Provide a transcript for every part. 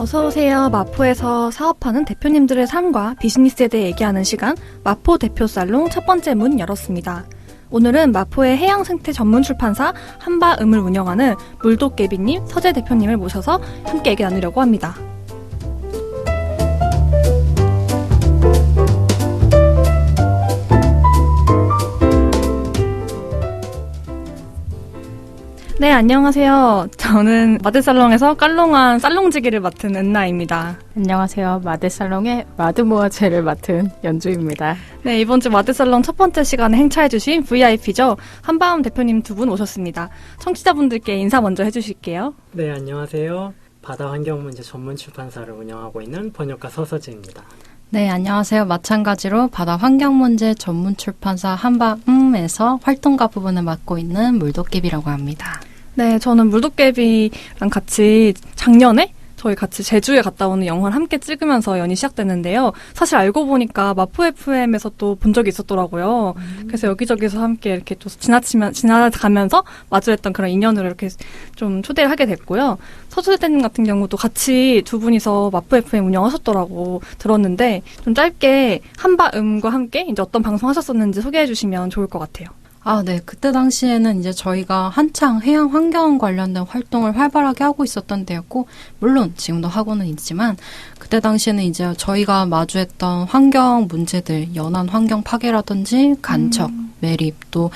어서오세요. 마포에서 사업하는 대표님들의 삶과 비즈니스에 대해 얘기하는 시간, 마포 대표 살롱 첫 번째 문 열었습니다. 오늘은 마포의 해양생태 전문 출판사 한바음을 운영하는 물도깨비님, 서재 대표님을 모셔서 함께 얘기 나누려고 합니다. 네, 안녕하세요. 저는 마드살롱에서 깔롱한 살롱지기를 맡은 은나입니다. 안녕하세요. 마드살롱의 마드모아제를 맡은 연주입니다. 네, 이번 주 마드살롱 첫 번째 시간에 행차해주신 VIP죠. 한바음 대표님 두 분 오셨습니다. 청취자분들께 인사 먼저 해주실게요. 네, 안녕하세요. 바다환경문제 전문 출판사를 운영하고 있는 번역가 서서지입니다. 네, 안녕하세요. 마찬가지로 바다환경문제 전문 출판사 한바음에서 활동가 부분을 맡고 있는 물도깨비라고 합니다. 네, 저는 물도깨비랑 같이 작년에 저희 같이 제주에 갔다 오는 영화를 함께 찍으면서 연이 시작됐는데요. 사실 알고 보니까 마포 FM에서 또 본 적이 있었더라고요. 그래서 여기저기서 함께 이렇게 또 지나가면서 마주했던 그런 인연으로 이렇게 좀 초대를 하게 됐고요. 서주대님 같은 경우도 같이 두 분이서 마포 FM 운영하셨더라고 들었는데 좀 짧게 한바음과 함께 이제 어떤 방송 하셨었는지 소개해 주시면 좋을 것 같아요. 네. 그때 당시에는 이제 저희가 한창 해양 환경 관련된 활동을 활발하게 하고 있었던 때였고, 물론 지금도 하고는 있지만, 그때 당시에는 이제 저희가 마주했던 환경 문제들, 연안 환경 파괴라든지 간척, 매립, 또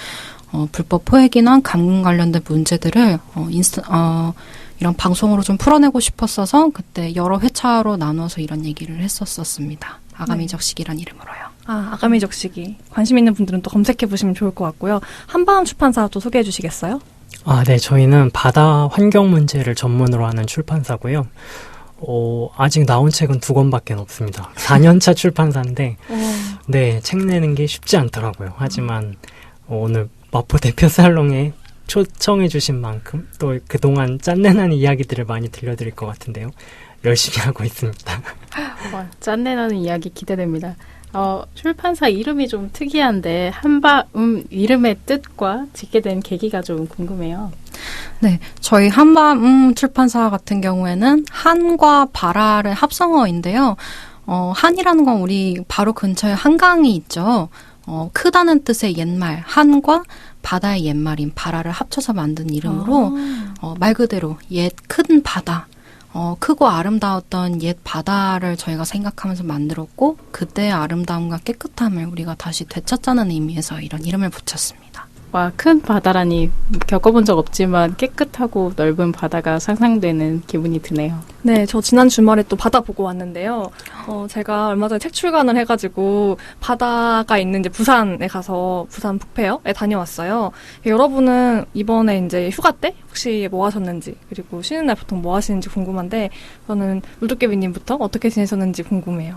불법 포획이나 감금 관련된 문제들을 이런 방송으로 좀 풀어내고 싶었어서 그때 여러 회차로 나눠서 이런 얘기를 했었습니다. 아가미적식이란 이름으로요. 아가미적식이. 관심 있는 분들은 또 검색해보시면 좋을 것 같고요. 한바음 출판사 또 소개해 주시겠어요? 네, 저희는 바다 환경 문제를 전문으로 하는 출판사고요. 아직 나온 책은 2권밖에 없습니다. 4년차 출판사인데, 네, 책 내는 게 쉽지 않더라고요. 하지만 오늘 마포 대표 살롱에 초청해 주신 만큼 또 그동안 짠내나는 이야기들을 많이 들려드릴 것 같은데요. 열심히 하고 있습니다. 짠내나는 이야기 기대됩니다. 출판사 이름이 좀 특이한데 한바음 이름의 뜻과 짓게 된 계기가 좀 궁금해요. 네, 저희 한바음 출판사 같은 경우에는 한과 바라의 합성어인데요. 한이라는 건 우리 바로 근처에 한강이 있죠. 크다는 뜻의 옛말 한과 바다의 옛말인 바라를 합쳐서 만든 이름으로 말 그대로 옛 큰 바다, 크고 아름다웠던 옛 바다를 저희가 생각하면서 만들었고, 그때의 아름다움과 깨끗함을 우리가 다시 되찾자는 의미에서 이런 이름을 붙였습니다. 와, 큰 바다라니 겪어본 적 없지만 깨끗하고 넓은 바다가 상상되는 기분이 드네요. 네, 저 지난 주말에 또 바다 보고 왔는데요. 제가 얼마 전에 책 출간을 해가지고 바다가 있는 이제 부산에 가서 부산 북페어에 다녀왔어요. 여러분은 이번에 이제 휴가 때 혹시 뭐 하셨는지, 그리고 쉬는 날 보통 뭐 하시는지 궁금한데, 저는 물도깨비님부터 어떻게 지내셨는지 궁금해요.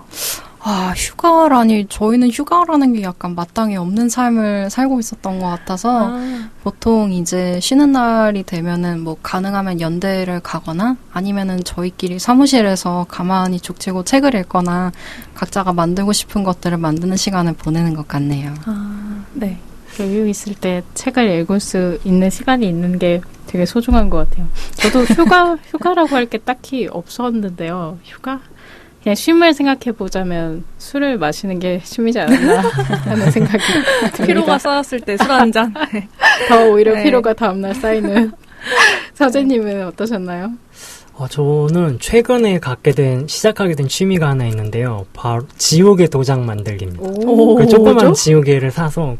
휴가라니, 저희는 휴가라는 게 약간 마땅히 없는 삶을 살고 있었던 것 같아서, 보통 이제 쉬는 날이 되면은 뭐 가능하면 연대를 가거나, 아니면은 저희끼리 사무실에서 가만히 죽치고 책을 읽거나, 각자가 만들고 싶은 것들을 만드는 시간을 보내는 것 같네요. 네. 여유 있을 때 책을 읽을 수 있는 시간이 있는 게 되게 소중한 것 같아요. 저도 휴가라고 할 게 딱히 없었는데요. 휴가? 그냥 쉼을 생각해보자면 술을 마시는 게 쉼이지 않았나 하는 생각이 듭니다. 피로가 쌓였을 때 술 한 잔. 더 오히려 피로가 다음날 쌓이는. 서재님은 어떠셨나요? 저는 최근에 시작하게 된 취미가 하나 있는데요. 바로 지우개 도장 만들기입니다. 그 조그만 지우개를 사서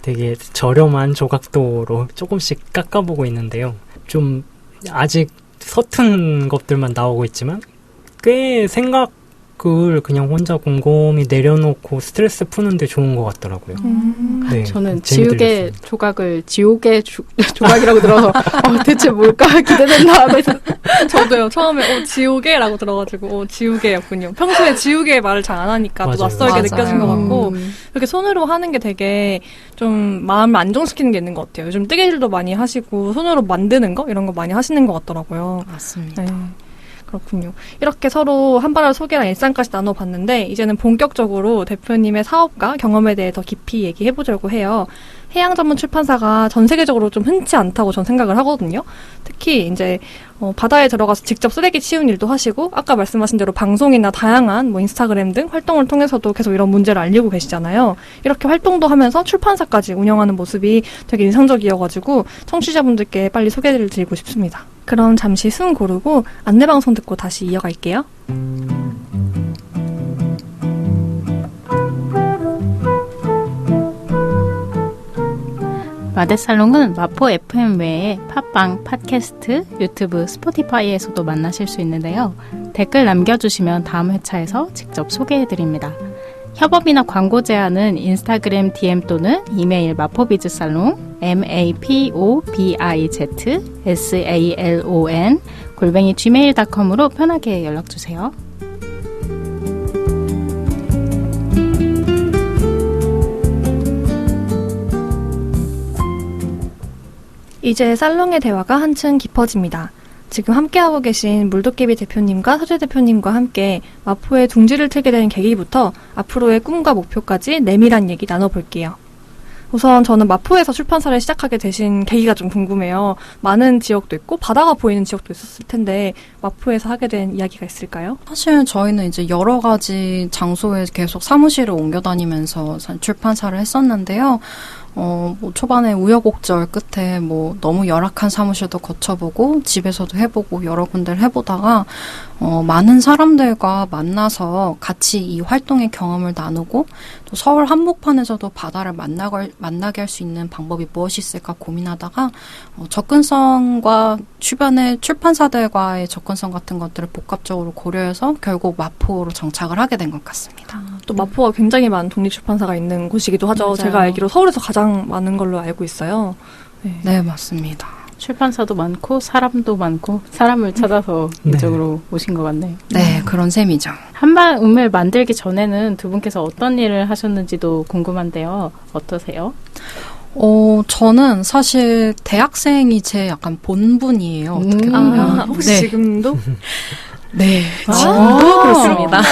되게 저렴한 조각도로 조금씩 깎아보고 있는데요. 좀 아직 서툰 것들만 나오고 있지만 꽤 생각을 그냥 혼자 곰곰이 내려놓고 스트레스 푸는데 좋은 것 같더라고요. 네, 저는 지우개 조각을 지우개 조각이라고 들어서 대체 뭘까 기대된다 하고 저도요. 처음에 지우개라고 들어가지고 지우개였군요. 평소에 지우개 말을 잘 안 하니까 또 낯설게 느껴진 것 같고, 이렇게 손으로 하는 게 되게 좀 마음을 안정시키는 게 있는 것 같아요. 요즘 뜨개질도 많이 하시고 손으로 만드는 거 이런 거 많이 하시는 것 같더라고요. 맞습니다. 네. 그렇군요. 이렇게 서로 한바라 소개랑 일상까지 나눠봤는데, 이제는 본격적으로 대표님의 사업과 경험에 대해 더 깊이 얘기해보려고 해요. 해양 전문 출판사가 전 세계적으로 좀 흔치 않다고 전 생각을 하거든요. 특히 이제 바다에 들어가서 직접 쓰레기 치우는 일도 하시고 아까 말씀하신 대로 방송이나 다양한 뭐 인스타그램 등 활동을 통해서도 계속 이런 문제를 알리고 계시잖아요. 이렇게 활동도 하면서 출판사까지 운영하는 모습이 되게 인상적이어가지고 청취자분들께 빨리 소개를 드리고 싶습니다. 그럼 잠시 숨 고르고 안내방송 듣고 다시 이어갈게요. 마대살롱은 마포 FM 외에 팟빵, 팟캐스트, 유튜브, 스포티파이에서도 만나실 수 있는데요. 댓글 남겨주시면 다음 회차에서 직접 소개해드립니다. 협업이나 광고 제안은 인스타그램 DM 또는 이메일 마포비즈살롱 mapobizsalon@gmail.com으로 편하게 연락주세요. 이제 살롱의 대화가 한층 깊어집니다. 지금 함께하고 계신 물도깨비 대표님과 서재 대표님과 함께 마포에 둥지를 트게 된 계기부터 앞으로의 꿈과 목표까지 내밀한 얘기 나눠볼게요. 우선 저는 마포에서 출판사를 시작하게 되신 계기가 좀 궁금해요. 많은 지역도 있고 바다가 보이는 지역도 있었을 텐데 마포에서 하게 된 이야기가 있을까요? 사실 저희는 이제 여러 가지 장소에 계속 사무실을 옮겨 다니면서 출판사를 했었는데요. 뭐 초반에 우여곡절 끝에 뭐 너무 열악한 사무실도 거쳐보고 집에서도 해보고 여러 군데를 해보다가 많은 사람들과 만나서 같이 이 활동의 경험을 나누고 또 서울 한복판에서도 바다를 만나게 할 수 있는 방법이 무엇이 있을까 고민하다가 접근성과 주변의 출판사들과의 접근성 같은 것들을 복합적으로 고려해서 결국 마포로 정착을 하게 된 것 같습니다. 또 마포가 굉장히 많은 독립출판사가 있는 곳이기도 하죠. 맞아요. 제가 알기로 서울에서 가장 많은 걸로 알고 있어요. 네, 맞습니다. 출판사도 많고 사람도 많고 사람을 찾아서 네. 이쪽으로 오신 것 같네요. 네, 그런 셈이죠. 한방음을 만들기 전에는 두 분께서 어떤 일을 하셨는지도 궁금한데요. 어떠세요? 저는 사실 대학생이 제 약간 본분이에요. 어떻게 보면. 혹시 네. 지금도? 네, 지금도 그렇습니다.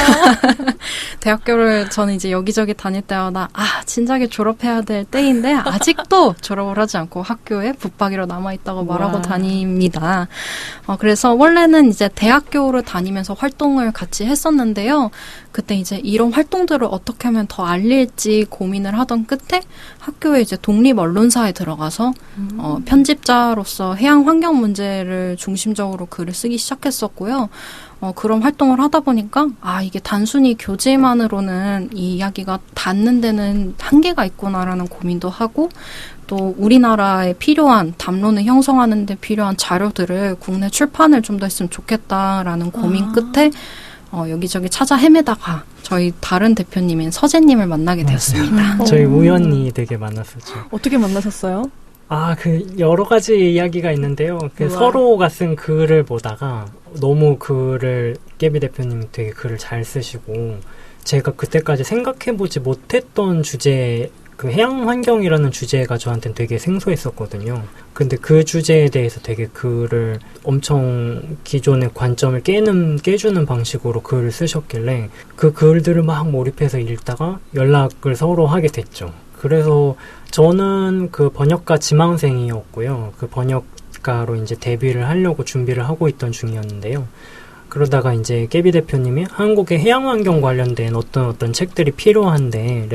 대학교를 저는 이제 여기저기 다닐 때마다 진작에 졸업해야 될 때인데 아직도 졸업을 하지 않고 학교에 붙박이로 남아있다고 말하고 와. 다닙니다. 그래서 원래는 이제 대학교를 다니면서 활동을 같이 했었는데요. 그때 이제 이런 활동들을 어떻게 하면 더 알릴지 고민을 하던 끝에 학교에 이제 독립 언론사에 들어가서 편집자로서 해양 환경 문제를 중심적으로 글을 쓰기 시작했었고요. 그런 활동을 하다 보니까 이게 단순히 교재만으로는 이 이야기가 닿는 데는 한계가 있구나라는 고민도 하고 또 우리나라에 필요한 담론을 형성하는 데 필요한 자료들을 국내 출판을 좀 더 했으면 좋겠다라는 고민 끝에 여기저기 찾아 헤매다가 저희 다른 대표님인 서재님을 만나게 되었습니다. 저희 우연히 되게 만났었죠. 어떻게 만나셨어요? 여러 가지 이야기가 있는데요. 서로가 쓴 글을 보다가 너무 깨비 대표님 되게 글을 잘 쓰시고 제가 그때까지 생각해보지 못했던 주제, 해양 환경이라는 주제가 저한테는 되게 생소했었거든요. 근데 그 주제에 대해서 되게 글을 엄청 기존의 관점을 깨주는 방식으로 글을 쓰셨길래 그 글들을 막 몰입해서 읽다가 연락을 서로 하게 됐죠. 그래서 저는 그 번역가 지망생이었고요. 그 번역가로 이제 데뷔를 하려고 준비를 하고 있던 중이었는데요. 그러다가 이제 깨비 대표님이 한국의 해양환경 관련된 어떤 책들이 필요한데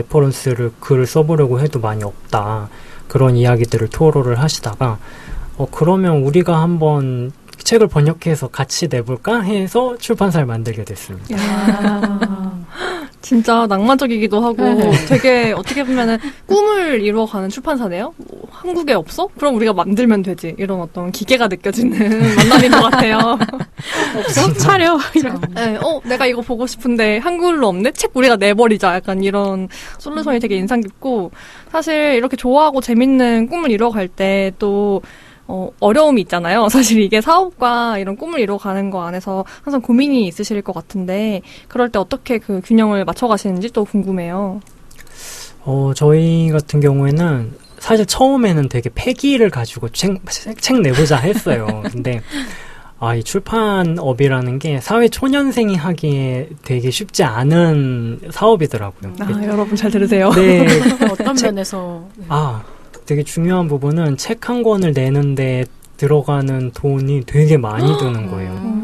글을 써보려고 해도 많이 없다. 그런 이야기들을 토로를 하시다가 그러면 우리가 한번 책을 번역해서 같이 내볼까 해서 출판사를 만들게 됐습니다. 진짜 낭만적이기도 하고 되게 어떻게 보면은 꿈을 이루어가는 출판사네요. 한국에 없어? 그럼 우리가 만들면 되지. 이런 어떤 기계가 느껴지는 만남인 것 같아요. 없어? 차려. 네, 내가 이거 보고 싶은데 한글로 없네? 책 우리가 내버리자. 약간 이런 솔루션이 되게 인상 깊고 사실 이렇게 좋아하고 재밌는 꿈을 이뤄갈 때 또 어려움이 있잖아요. 사실 이게 사업과 이런 꿈을 이뤄가는 거 안에서 항상 고민이 있으실 것 같은데 그럴 때 어떻게 그 균형을 맞춰가시는지 또 궁금해요. 저희 같은 경우에는 사실 처음에는 되게 패기를 가지고 책 내보자 했어요. 근데 이 출판업이라는 게 사회 초년생이 하기에 되게 쉽지 않은 사업이더라고요. 여러분 잘 들으세요. 네. 어떤 면에서? 되게 중요한 부분은 책 한 권을 내는데 들어가는 돈이 되게 많이 드는 거예요.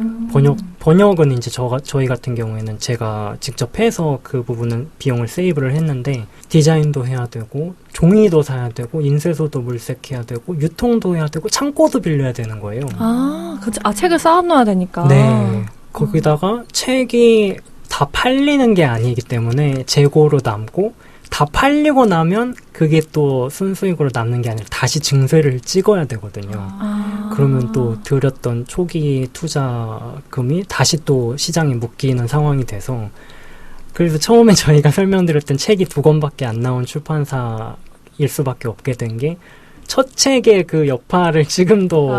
번역은 이제 저희 같은 경우에는 제가 직접 해서 그 부분은 비용을 세이브를 했는데 디자인도 해야 되고 종이도 사야 되고 인쇄소도 물색해야 되고 유통도 해야 되고 창고도 빌려야 되는 거예요. 책을 쌓아놔야 되니까. 네. 거기다가 책이 다 팔리는 게 아니기 때문에 재고로 남고 다 팔리고 나면 그게 또 순수익으로 남는 게 아니라 다시 증세를 찍어야 되거든요. 그러면 또 들였던 초기 투자금이 다시 또 시장에 묶이는 상황이 돼서 그래서 처음에 저희가 설명드렸던 책이 2권밖에 안 나온 출판사일 수밖에 없게 된 게 첫 책의 그 여파를 지금도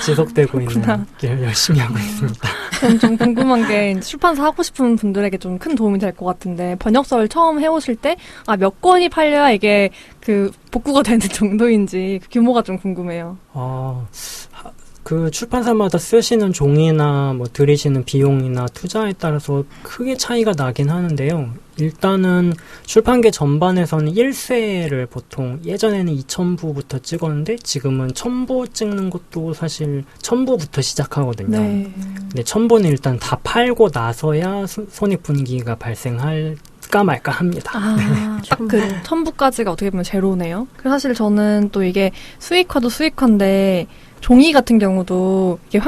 지속되고 있는 길을 열심히 하고 있습니다. 저는 좀 궁금한 게 출판사 하고 싶은 분들에게 좀 큰 도움이 될 것 같은데 번역서를 처음 해오실 때 몇 권이 팔려야 이게 그 복구가 되는 정도인지 그 규모가 좀 궁금해요. 그 출판사마다 쓰시는 종이나 뭐 들이시는 비용이나 투자에 따라서 크게 차이가 나긴 하는데요. 일단은 출판계 전반에서는 1세를 보통 예전에는 2,000부부터 찍었는데 지금은 1,000부 찍는 것도 사실 1,000부부터 시작하거든요. 네. 근데 1,000부는 일단 다 팔고 나서야 손익분기가 발생할까 말까 합니다. 딱 그 1,000부까지가 어떻게 보면 제로네요. 그래서 사실 저는 또 이게 수익화도 수익화인데 종이 같은 경우도 이게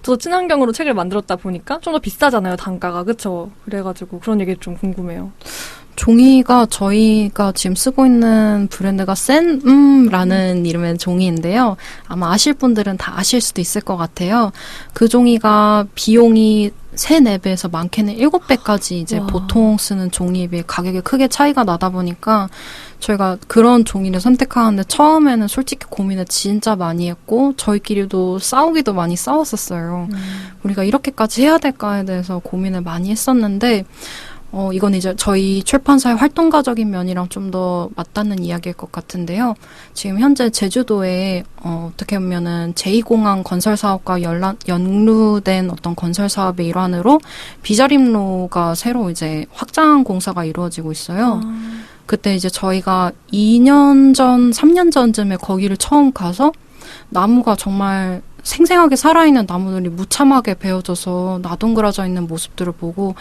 저도 친환경으로 책을 만들었다 보니까 좀 더 비싸잖아요, 단가가. 그쵸? 그래가지고 그런 얘기 좀 궁금해요. 종이가 저희가 지금 쓰고 있는 브랜드가 라는 이름의 종이인데요. 아마 아실 분들은 다 아실 수도 있을 것 같아요. 그 종이가 비용이 3-4배에서 많게는 7배까지 이제 보통 쓰는 종이에 비해 가격이 크게 차이가 나다 보니까 저희가 그런 종이를 선택하는데 처음에는 솔직히 고민을 진짜 많이 했고 저희끼리도 싸우기도 많이 싸웠었어요. 우리가 이렇게까지 해야 될까에 대해서 고민을 많이 했었는데 이건 이제 저희 출판사의 활동가적인 면이랑 좀 더 맞닿는 이야기일 것 같은데요. 지금 현재 제주도에 어떻게 보면은 제2공항 건설 사업과 연루된 어떤 건설 사업의 일환으로 비자림로가 새로 이제 확장 공사가 이루어지고 있어요. 그때 이제 저희가 2년 전, 3년 전쯤에 거기를 처음 가서 나무가 정말 생생하게 살아있는 나무들이 무참하게 베어져서 나동그라져 있는 모습들을 보고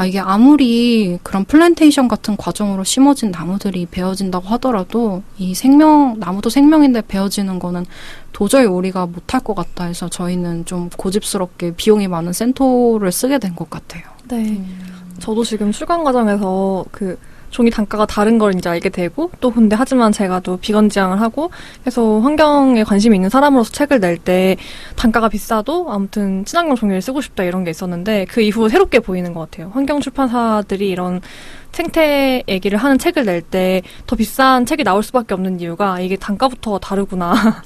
이게 아무리 그런 플랜테이션 같은 과정으로 심어진 나무들이 베어진다고 하더라도 나무도 생명인데 베어지는 거는 도저히 우리가 못할 것 같다 해서 저희는 좀 고집스럽게 비용이 많은 센토를 쓰게 된 것 같아요. 네. 저도 지금 출간 과정에서 종이 단가가 다른 걸 이제 알게 되고 또 근데 하지만 제가 또 비건 지향을 하고 해서 환경에 관심이 있는 사람으로서 책을 낼 때 단가가 비싸도 아무튼 친환경 종이를 쓰고 싶다 이런 게 있었는데 그 이후 새롭게 보이는 것 같아요. 환경 출판사들이 이런 생태 얘기를 하는 책을 낼 때 더 비싼 책이 나올 수밖에 없는 이유가 이게 단가부터가 다르구나.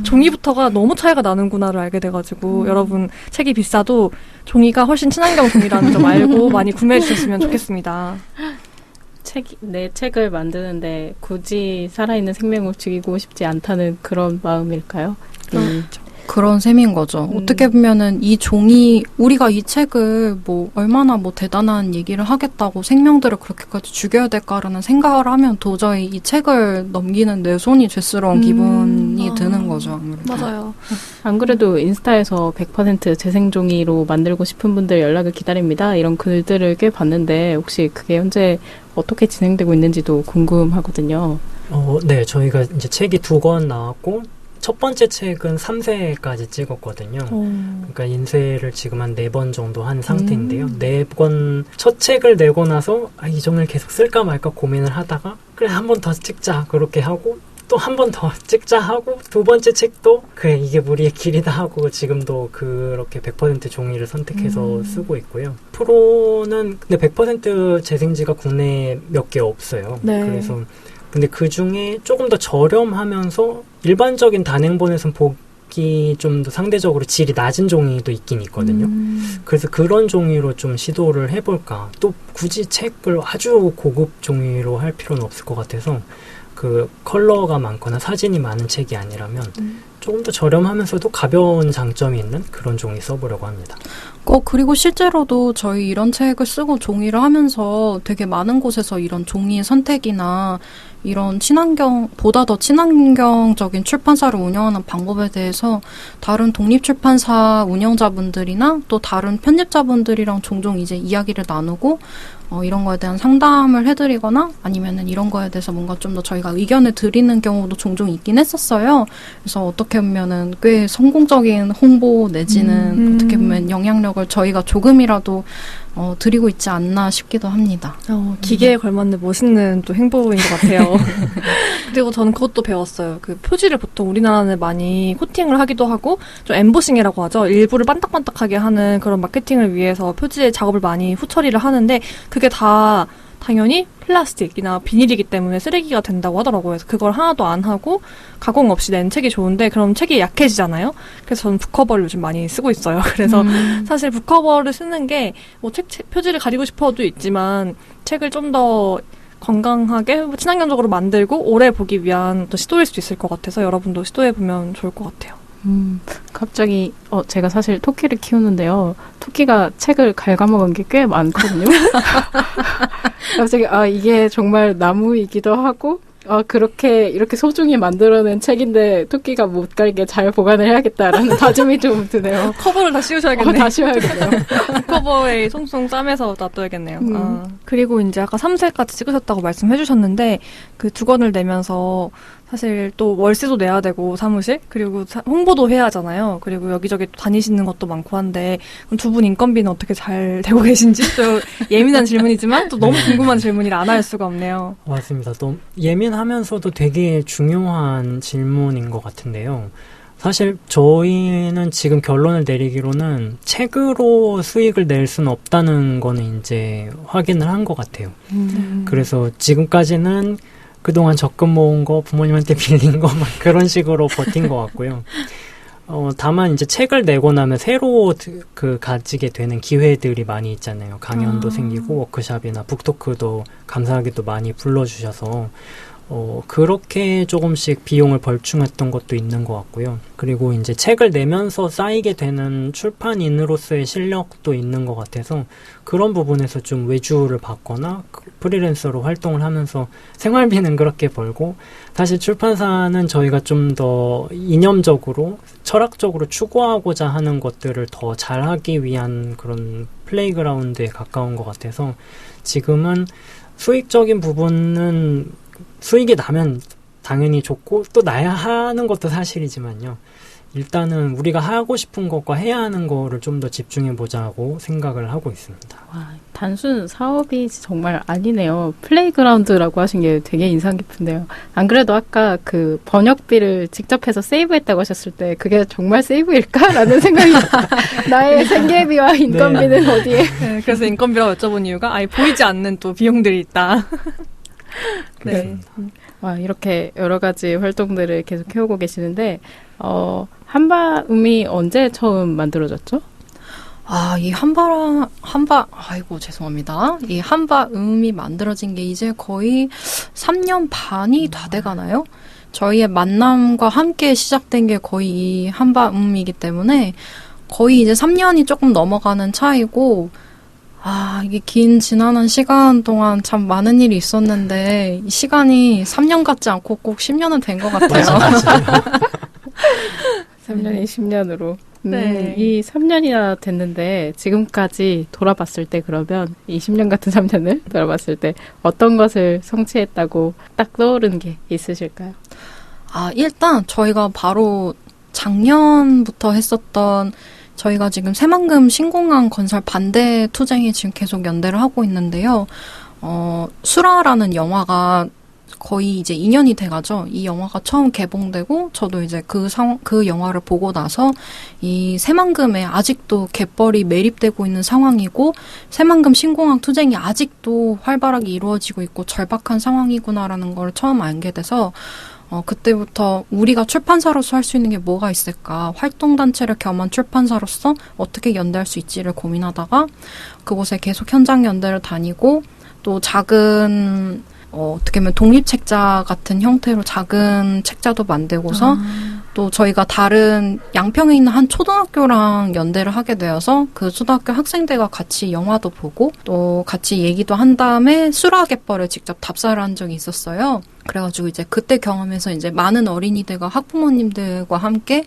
종이부터가 너무 차이가 나는구나를 알게 돼가지고 여러분 책이 비싸도 종이가 훨씬 친환경 종이라는 점 알고 많이 구매해 주셨으면 좋겠습니다. 내 책을 만드는데 굳이 살아있는 생명을 죽이고 싶지 않다는 그런 마음일까요? 그런 셈인 거죠. 어떻게 보면은 우리가 이 책을 얼마나 대단한 얘기를 하겠다고 생명들을 그렇게까지 죽여야 될까라는 생각을 하면 도저히 이 책을 넘기는 내 손이 죄스러운 기분이 드는 거죠. 아무래도. 맞아요. 안 그래도 인스타에서 100% 재생종이로 만들고 싶은 분들 연락을 기다립니다. 이런 글들을 꽤 봤는데 혹시 그게 현재 어떻게 진행되고 있는지도 궁금하거든요. 네, 저희가 이제 책이 2권 나왔고 첫 번째 책은 3세까지 찍었거든요. 그러니까 인쇄를 지금 한 4번 정도 한 상태인데요. 4권 첫 책을 내고 나서 이 종이를 계속 쓸까 말까 고민을 하다가 그래 한 번 더 찍자 그렇게 하고 또 한 번 더 찍자 하고 두 번째 책도 그래 이게 우리의 길이다 하고 지금도 그렇게 100% 종이를 선택해서 쓰고 있고요. 프로는 근데 100% 재생지가 국내에 몇 개 없어요. 네. 그래서 근데 그 중에 조금 더 저렴하면서 일반적인 단행본에서는 보기 좀 더 상대적으로 질이 낮은 종이도 있긴 있거든요. 그래서 그런 종이로 좀 시도를 해볼까. 또 굳이 책을 아주 고급 종이로 할 필요는 없을 것 같아서 그 컬러가 많거나 사진이 많은 책이 아니라면 조금 더 저렴하면서도 가벼운 장점이 있는 그런 종이 써보려고 합니다. 그리고 실제로도 저희 이런 책을 쓰고 종이를 하면서 되게 많은 곳에서 이런 종이의 선택이나 이런 보다 더 친환경적인 출판사를 운영하는 방법에 대해서 다른 독립출판사 운영자분들이나 또 다른 편집자분들이랑 종종 이제 이야기를 나누고 이런 거에 대한 상담을 해드리거나 아니면은 이런 거에 대해서 뭔가 좀 더 저희가 의견을 드리는 경우도 종종 있긴 했었어요. 그래서 어떻게 보면은 꽤 성공적인 홍보 내지는 어떻게 보면 영향력을 저희가 조금이라도 드리고 있지 않나 싶기도 합니다. 기계에 걸맞는 멋있는 또 행보인 것 같아요. 그리고 저는 그것도 배웠어요. 그 표지를 보통 우리나라는 많이 코팅을 하기도 하고 좀 엠보싱이라고 하죠. 일부를 반딱반딱하게 하는 그런 마케팅을 위해서 표지에 작업을 많이 후처리를 하는데 그게 다 당연히 플라스틱이나 비닐이기 때문에 쓰레기가 된다고 하더라고요. 그래서 그걸 하나도 안 하고 가공 없이 낸 책이 좋은데 그럼 책이 약해지잖아요. 그래서 저는 북커버를 요즘 많이 쓰고 있어요. 그래서 사실 북커버를 쓰는 게 뭐 책 표지를 가리고 싶어도 있지만 책을 좀 더 건강하게 친환경적으로 만들고 오래 보기 위한 또 시도일 수 있을 것 같아서 여러분도 시도해보면 좋을 것 같아요. 갑자기 제가 사실 토끼를 키우는데요. 토끼가 책을 갉아먹은 게 꽤 많거든요. 갑자기 이게 정말 나무이기도 하고 그렇게 이렇게 소중히 만들어낸 책인데 토끼가 못 갈게 잘 보관을 해야겠다라는 다짐이 좀 드네요. 커버를 다 씌우셔야겠네요. 다 씌워야겠네요. 커버에 송송 싸매서 놔둬야겠네요. 그리고 이제 아까 3세까지 찍으셨다고 말씀해 주셨는데 그 두 권을 내면서 사실 또 월세도 내야 되고 사무실 그리고 홍보도 해야 하잖아요. 그리고 여기저기 또 다니시는 것도 많고 한데 두 분 인건비는 어떻게 잘 되고 계신지 또 예민한 질문이지만 또 너무 궁금한 질문이라 안 할 수가 없네요. 맞습니다. 또 예민하면서도 되게 중요한 질문인 것 같은데요. 사실 저희는 지금 결론을 내리기로는 책으로 수익을 낼 수는 없다는 거는 이제 확인을 한 것 같아요. 그래서 지금까지는 그동안 적금 모은 거, 부모님한테 빌린 거, 막 그런 식으로 버틴 것 같고요. 다만 이제 책을 내고 나면 새로 가지게 되는 기회들이 많이 있잖아요. 강연도 생기고, 워크샵이나 북토크도 감사하게도 많이 불러주셔서, 그렇게 조금씩 비용을 벌충했던 것도 있는 것 같고요. 그리고 이제 책을 내면서 쌓이게 되는 출판인으로서의 실력도 있는 것 같아서 그런 부분에서 좀 외주를 받거나 프리랜서로 활동을 하면서 생활비는 그렇게 벌고 사실 출판사는 저희가 좀 더 이념적으로 철학적으로 추구하고자 하는 것들을 더 잘하기 위한 그런 플레이그라운드에 가까운 것 같아서 지금은 수익적인 부분은 수익이 나면 당연히 좋고 또 나야 하는 것도 사실이지만요. 일단은 우리가 하고 싶은 것과 해야 하는 거를 좀 더 집중해보자고 생각을 하고 있습니다. 와, 단순 사업이 정말 아니네요. 플레이그라운드라고 하신 게 되게 인상 깊은데요. 안 그래도 아까 그 번역비를 직접 해서 세이브했다고 하셨을 때 그게 정말 세이브일까라는 생각이 나의 생계비와 인건비는 어디에? 네, 그래서 인건비라고 여쭤본 이유가 아예 보이지 않는 또 비용들이 있다. 네. 와, 이렇게 여러 가지 활동들을 계속 해오고 계시는데 한바음이 언제 처음 만들어졌죠? 이 아이고, 죄송합니다. 이 한바음이 만들어진 게 이제 거의 3년 반이 다 돼가나요? 저희의 만남과 함께 시작된 게 거의 이 한바음이기 때문에 거의 이제 3년이 조금 넘어가는 차이고, 이게 긴 지난한 시간 동안 참 많은 일이 있었는데, 이 시간이 3년 같지 않고 꼭 10년은 된 것 같아요. 3년이 10년으로. 네. 이 3년이나 됐는데, 지금까지 돌아봤을 때 그러면, 20년 같은 3년을 돌아봤을 때, 어떤 것을 성취했다고 딱 떠오르는 게 있으실까요? 일단 저희가 바로 작년부터 했었던 저희가 지금 새만금 신공항 건설 반대 투쟁에 지금 계속 연대를 하고 있는데요. 수라라는 영화가 거의 이제 2년이 돼가죠. 이 영화가 처음 개봉되고 저도 이제 그 영화를 보고 나서 이 새만금에 아직도 갯벌이 매립되고 있는 상황이고 새만금 신공항 투쟁이 아직도 활발하게 이루어지고 있고 절박한 상황이구나라는 걸 처음 알게 돼서 그때부터 우리가 출판사로서 할 수 있는 게 뭐가 있을까? 활동단체를 겸한 출판사로서 어떻게 연대할 수 있지를 고민하다가 그곳에 계속 현장 연대를 다니고 또 작은 어떻게 보면 독립책자 같은 형태로 작은 책자도 만들고서 또 저희가 다른 양평에 있는 한 초등학교랑 연대를 하게 되어서 그 초등학교 학생들과 같이 영화도 보고 또 같이 얘기도 한 다음에 수라갯벌을 직접 답사를 한 적이 있었어요. 그래가지고 이제 그때 경험에서 이제 많은 어린이들과 학부모님들과 함께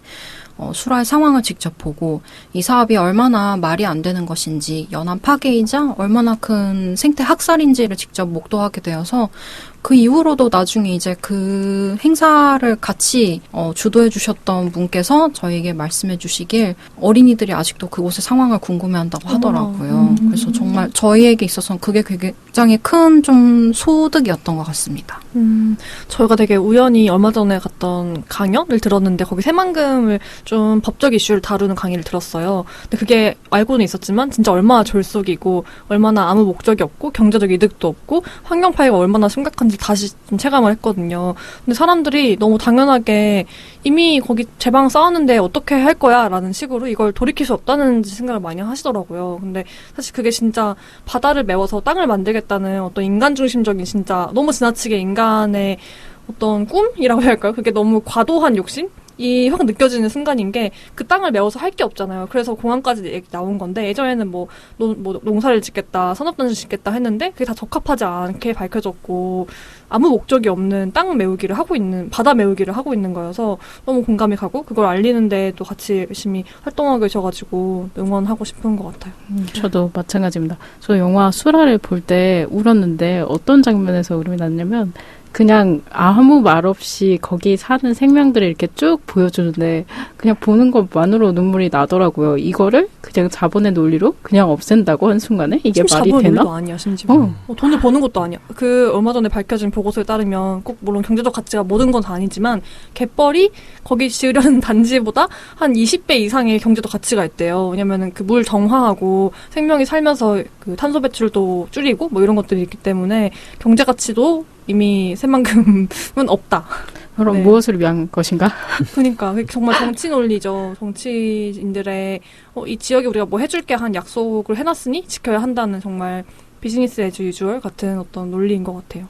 수라의 상황을 직접 보고 이 사업이 얼마나 말이 안 되는 것인지 연안 파괴이자 얼마나 큰 생태 학살인지를 직접 목도하게 되어서 그 이후로도 나중에 이제 그 행사를 같이 주도해 주셨던 분께서 저희에게 말씀해 주시길 어린이들이 아직도 그곳의 상황을 궁금해한다고 하더라고요. 그래서 정말 저희에게 있어서는 그게 굉장히 큰 좀 소득이었던 것 같습니다. 저희가 되게 우연히 얼마 전에 갔던 강연을 들었는데 거기 새만금을 좀 법적 이슈를 다루는 강의를 들었어요. 근데 그게 알고는 있었지만 진짜 얼마나 졸속이고 얼마나 아무 목적이 없고 경제적 이득도 없고 환경 파괴가 얼마나 심각한지 다시 좀 체감을 했거든요. 근데 사람들이 너무 당연하게 이미 거기 제방 쌓았는데 어떻게 할 거야? 라는 식으로 이걸 돌이킬 수 없다는 생각을 많이 하시더라고요. 근데 사실 그게 진짜 바다를 메워서 땅을 만들겠다는 어떤 인간 중심적인 진짜 너무 지나치게 인간의 어떤 꿈이라고 해야 할까요? 그게 너무 과도한 욕심? 이 확 느껴지는 순간인 게 그 땅을 메워서 할 게 없잖아요. 그래서 공항까지 얘기 나온 건데 예전에는 뭐 농사를 짓겠다, 산업단지를 짓겠다 했는데 그게 다 적합하지 않게 밝혀졌고 아무 목적이 없는 땅 메우기를 하고 있는 바다 메우기를 하고 있는 거여서 너무 공감이 가고 그걸 알리는데 또 같이 열심히 활동하고 계셔가지고 응원하고 싶은 것 같아요. 저도 마찬가지입니다. 저 영화 수라를 볼 때 울었는데 어떤 장면에서 울음이 났냐면 그냥 아무 말 없이 거기 사는 생명들을 이렇게 쭉 보여주는데 그냥 보는 것만으로 눈물이 나더라고요. 이거를 그냥 자본의 논리로 그냥 없앤다고 한순간에 이게 말이 자본의 되나? 논리도 아니야 심지어. 돈을 버는 것도 아니야. 그 얼마 전에 밝혀진 보고서에 따르면 꼭 물론 경제적 가치가 모든 건 다 아니지만 갯벌이 거기 지으려는 단지보다 한 20배 이상의 경제적 가치가 있대요. 왜냐면은 그 물 정화하고 생명이 살면서 그 탄소 배출도 줄이고 뭐 이런 것들이 있기 때문에 경제 가치도 이미 새만큼은 없다. 그럼 네. 무엇을 위한 것인가? 그러니까 그게 정말 정치 논리죠. 정치인들의 이 지역에 우리가 뭐 해줄게 한 약속을 해놨으니 지켜야 한다는 정말 비즈니스 애즈 유주얼 같은 어떤 논리인 것 같아요.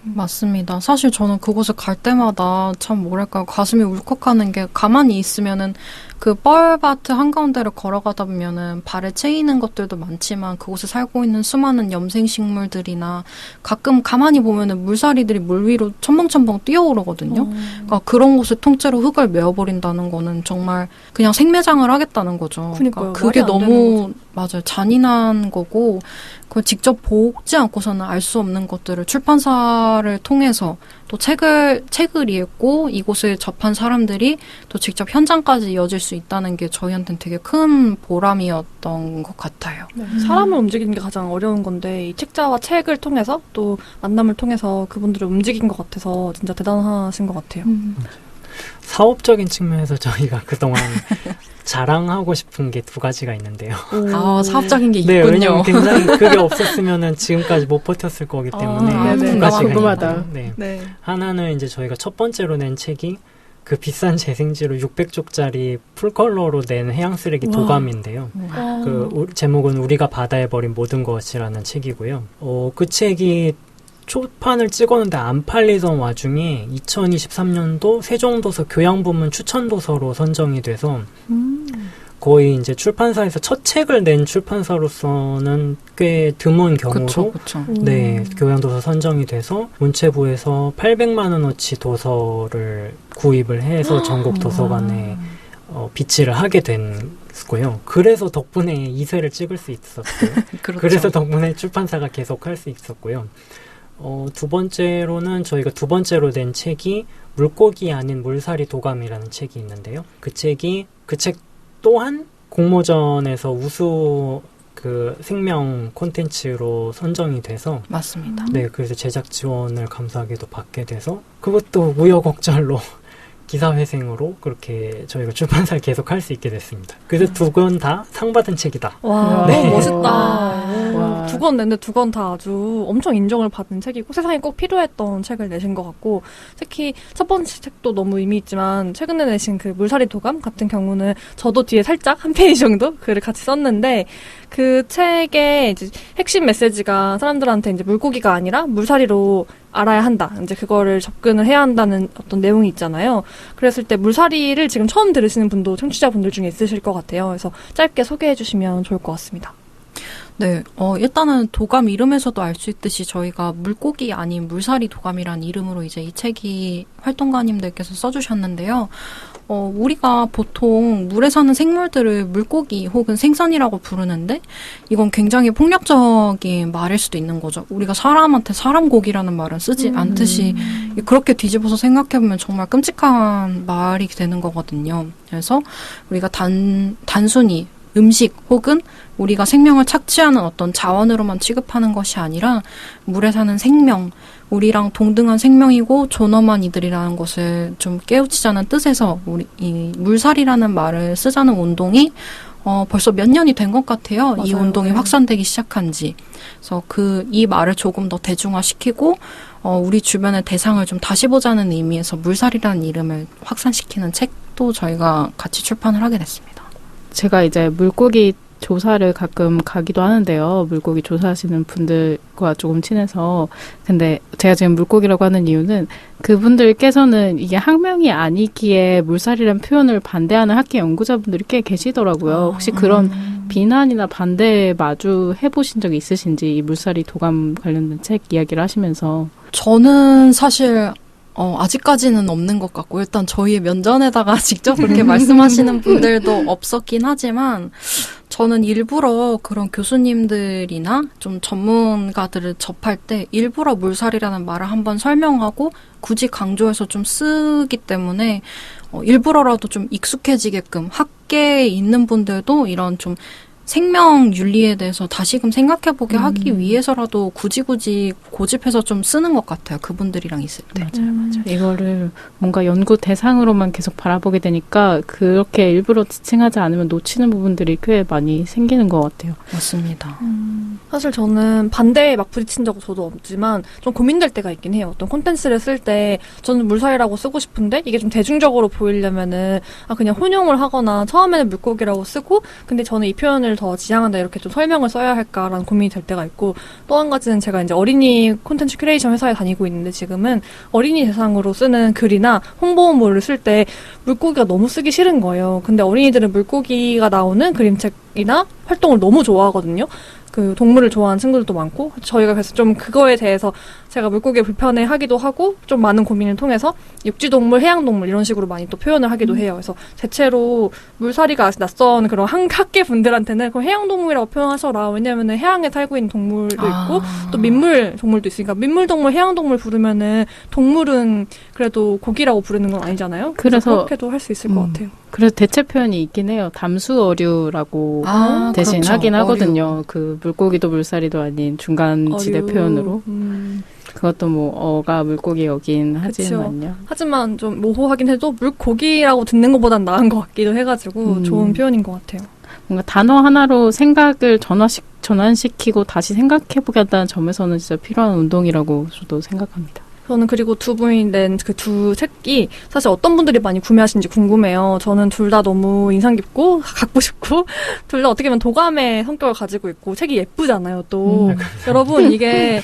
맞습니다. 사실 저는 그곳에 갈 때마다 참 뭐랄까 가슴이 울컥하는 게 가만히 있으면은 그 뻘밭 한가운데를 걸어가다 보면은 발에 채이는 것들도 많지만 그곳에 살고 있는 수많은 염생식물들이나 가끔 가만히 보면은 물살이들이 물 위로 첨벙첨벙 뛰어오르거든요. 그러니까 그런 곳에 통째로 흙을 메워버린다는 거는 정말 그냥 생매장을 하겠다는 거죠. 그러니까요. 그게 말이 안 되는 너무 맞아요. 잔인한 거고 그걸 직접 보지 않고서는 알 수 없는 것들을 출판사를 통해서 또 책을 읽고 이곳을 접한 사람들이 또 직접 현장까지 이어질 수 있다는 게 저희한테는 되게 큰 보람이었던 것 같아요. 네, 사람을 움직이는 게 가장 어려운 건데 이 책자와 책을 통해서 또 만남을 통해서 그분들을 움직인 것 같아서 진짜 대단하신 것 같아요. 사업적인 측면에서 저희가 그동안 자랑하고 싶은 게 두 가지가 있는데요. 아, 사업적인 게 네, 있군요. 왜냐면 굉장히 그게 없었으면은 지금까지 못 버텼을 거기 때문에 네네. 두 가지가 궁금하다. 있는데요. 네. 네. 하나는 이제 저희가 첫 번째로 낸 책이 그 비싼 재생지로 600쪽짜리 풀컬러로 낸 해양 쓰레기 와. 도감인데요. 제목은 우리가 바다에 버린 모든 것이라는 책이고요. 그 책이 초판을 찍었는데 안 팔리던 와중에 2023년도 세종도서 교양부문 추천도서로 선정이 돼서 거의 이제 출판사에서 첫 책을 낸 출판사로서는 꽤 드문 경우로 그쵸. 네, 교양도서 선정이 돼서 문체부에서 800만 원어치 도서를 구입을 해서 전국 도서관에 비치를 하게 됐고요. 그래서 덕분에 2쇄를 찍을 수 있었고요. 그렇죠. 그래서 덕분에 출판사가 계속 할 수 있었고요. 두 번째로는 저희가 두 번째로 낸 책이 물고기 아닌 물살이 도감이라는 책이 있는데요. 그 책 또한 공모전에서 우수 그 생명 콘텐츠로 선정이 돼서 맞습니다. 네, 그래서 제작 지원을 감사하게도 받게 돼서 그것도 우여곡절로 기사회생으로 그렇게 저희가 출판사를 계속 할 수 있게 됐습니다. 그래서 두 권 다 상 받은 책이다. 와, 네. 너무 멋있다. 와. 두 권 냈는데 두 권 다 아주 엄청 인정을 받은 책이고 세상에 꼭 필요했던 책을 내신 것 같고 특히 첫 번째 책도 너무 의미 있지만 최근에 내신 그 물살이 도감 같은 경우는 저도 뒤에 살짝 한 페이지 정도 글을 같이 썼는데 그 책의 이제 핵심 메시지가 사람들한테 이제 물고기가 아니라 물살이로 알아야 한다. 이제 그거를 접근을 해야 한다는 어떤 내용이 있잖아요. 그랬을 때 물살이를 지금 처음 들으시는 분도 청취자분들 중에 있으실 것 같아요. 그래서 짧게 소개해 주시면 좋을 것 같습니다. 네, 일단은 도감 이름에서도 알 수 있듯이 저희가 물고기 아닌 물살이 도감이라는 이름으로 이제 이 책이 활동가님들께서 써주셨는데요. 우리가 보통 물에 사는 생물들을 물고기 혹은 생선이라고 부르는데 이건 굉장히 폭력적인 말일 수도 있는 거죠. 우리가 사람한테 사람고기라는 말은 쓰지 않듯이 그렇게 뒤집어서 생각해보면 정말 끔찍한 말이 되는 거거든요. 그래서 우리가 단순히 음식 혹은 우리가 생명을 착취하는 어떤 자원으로만 취급하는 것이 아니라 물에 사는 생명, 우리랑 동등한 생명이고 존엄한 이들이라는 것을 좀 깨우치자는 뜻에서 우리 이 물살이라는 말을 쓰자는 운동이 벌써 몇 년이 된 것 같아요. 맞아요. 이 운동이 확산되기 시작한 지. 그래서 이 말을 조금 더 대중화시키고 우리 주변의 대상을 좀 다시 보자는 의미에서 물살이라는 이름을 확산시키는 책도 저희가 같이 출판을 하게 됐습니다. 제가 이제 물고기 조사를 가끔 가기도 하는데요. 물고기 조사하시는 분들과 조금 친해서. 근데 제가 지금 물고기라고 하는 이유는 그분들께서는 이게 학명이 아니기에 물살이라는 표현을 반대하는 학계 연구자분들이 꽤 계시더라고요. 혹시 그런 비난이나 반대에 마주해 보신 적이 있으신지 이 물살이 도감 관련된 책 이야기를 하시면서. 저는 사실 아직까지는 없는 것 같고 일단 저희의 면전에다가 직접 그렇게 말씀하시는 분들도 없었긴 하지만 저는 일부러 그런 교수님들이나 좀 전문가들을 접할 때 일부러 물살이라는 말을 한번 설명하고 굳이 강조해서 좀 쓰기 때문에 일부러라도 좀 익숙해지게끔 학계에 있는 분들도 이런 좀 생명 윤리에 대해서 다시금 생각해보게 하기 위해서라도 굳이 고집해서 좀 쓰는 것 같아요. 그분들이랑 있을 때. 맞아요. 이거를 뭔가 연구 대상으로만 계속 바라보게 되니까 그렇게 일부러 지칭하지 않으면 놓치는 부분들이 꽤 많이 생기는 것 같아요. 맞습니다. 사실 저는 반대에 막 부딪힌 적은 저도 없지만 좀 고민될 때가 있긴 해요. 어떤 콘텐츠를 쓸 때 저는 물살이라고 쓰고 싶은데 이게 좀 대중적으로 보이려면은 그냥 혼용을 하거나 처음에는 물고기라고 쓰고 근데 저는 이 표현을 더 지향한다 이렇게 좀 설명을 써야 할까라는 고민이 될 때가 있고 또 한 가지는 제가 이제 어린이 콘텐츠 큐레이션 회사에 다니고 있는데 지금은 어린이 대상으로 쓰는 글이나 홍보물을 쓸 때 물고기가 너무 쓰기 싫은 거예요. 근데 어린이들은 물고기가 나오는 그림책이나 활동을 너무 좋아하거든요. 그 동물을 좋아하는 친구들도 많고 저희가 그래서 좀 그거에 대해서 제가 물고기를 불편해하기도 하고 좀 많은 고민을 통해서 육지동물, 해양동물 이런 식으로 많이 또 표현을 하기도 해요. 그래서 대체로 물살이가 아직 낯선 그런 학계 분들한테는 그럼 해양동물이라고 표현하셔라. 왜냐면은 해양에 살고 있는 동물도 있고 또 민물 동물도 있으니까 민물동물, 해양동물 부르면은 동물은 그래도 고기라고 부르는 건 아니잖아요. 그래서 그렇게도 할 수 있을 것 같아요. 그래서 대체 표현이 있긴 해요. 담수어류라고 대신 그렇죠. 하긴 하거든요. 그 물고기도 물살이도 아닌 중간지대 표현으로. 그것도 뭐 어가 물고기 여긴 하지만요. 하지만 좀 모호하긴 해도 물고기라고 듣는 것보단 나은 것 같기도 해가지고 좋은 표현인 것 같아요. 뭔가 단어 하나로 생각을 전환시키고 다시 생각해보게 한다는 점에서는 진짜 필요한 운동이라고 저도 생각합니다. 저는 그리고 두 분이 낸 그 두 책이 사실 어떤 분들이 많이 구매하시는지 궁금해요. 저는 둘 다 너무 인상 깊고 갖고 싶고 둘 다 어떻게 보면 도감의 성격을 가지고 있고 책이 예쁘잖아요. 또 여러분 이게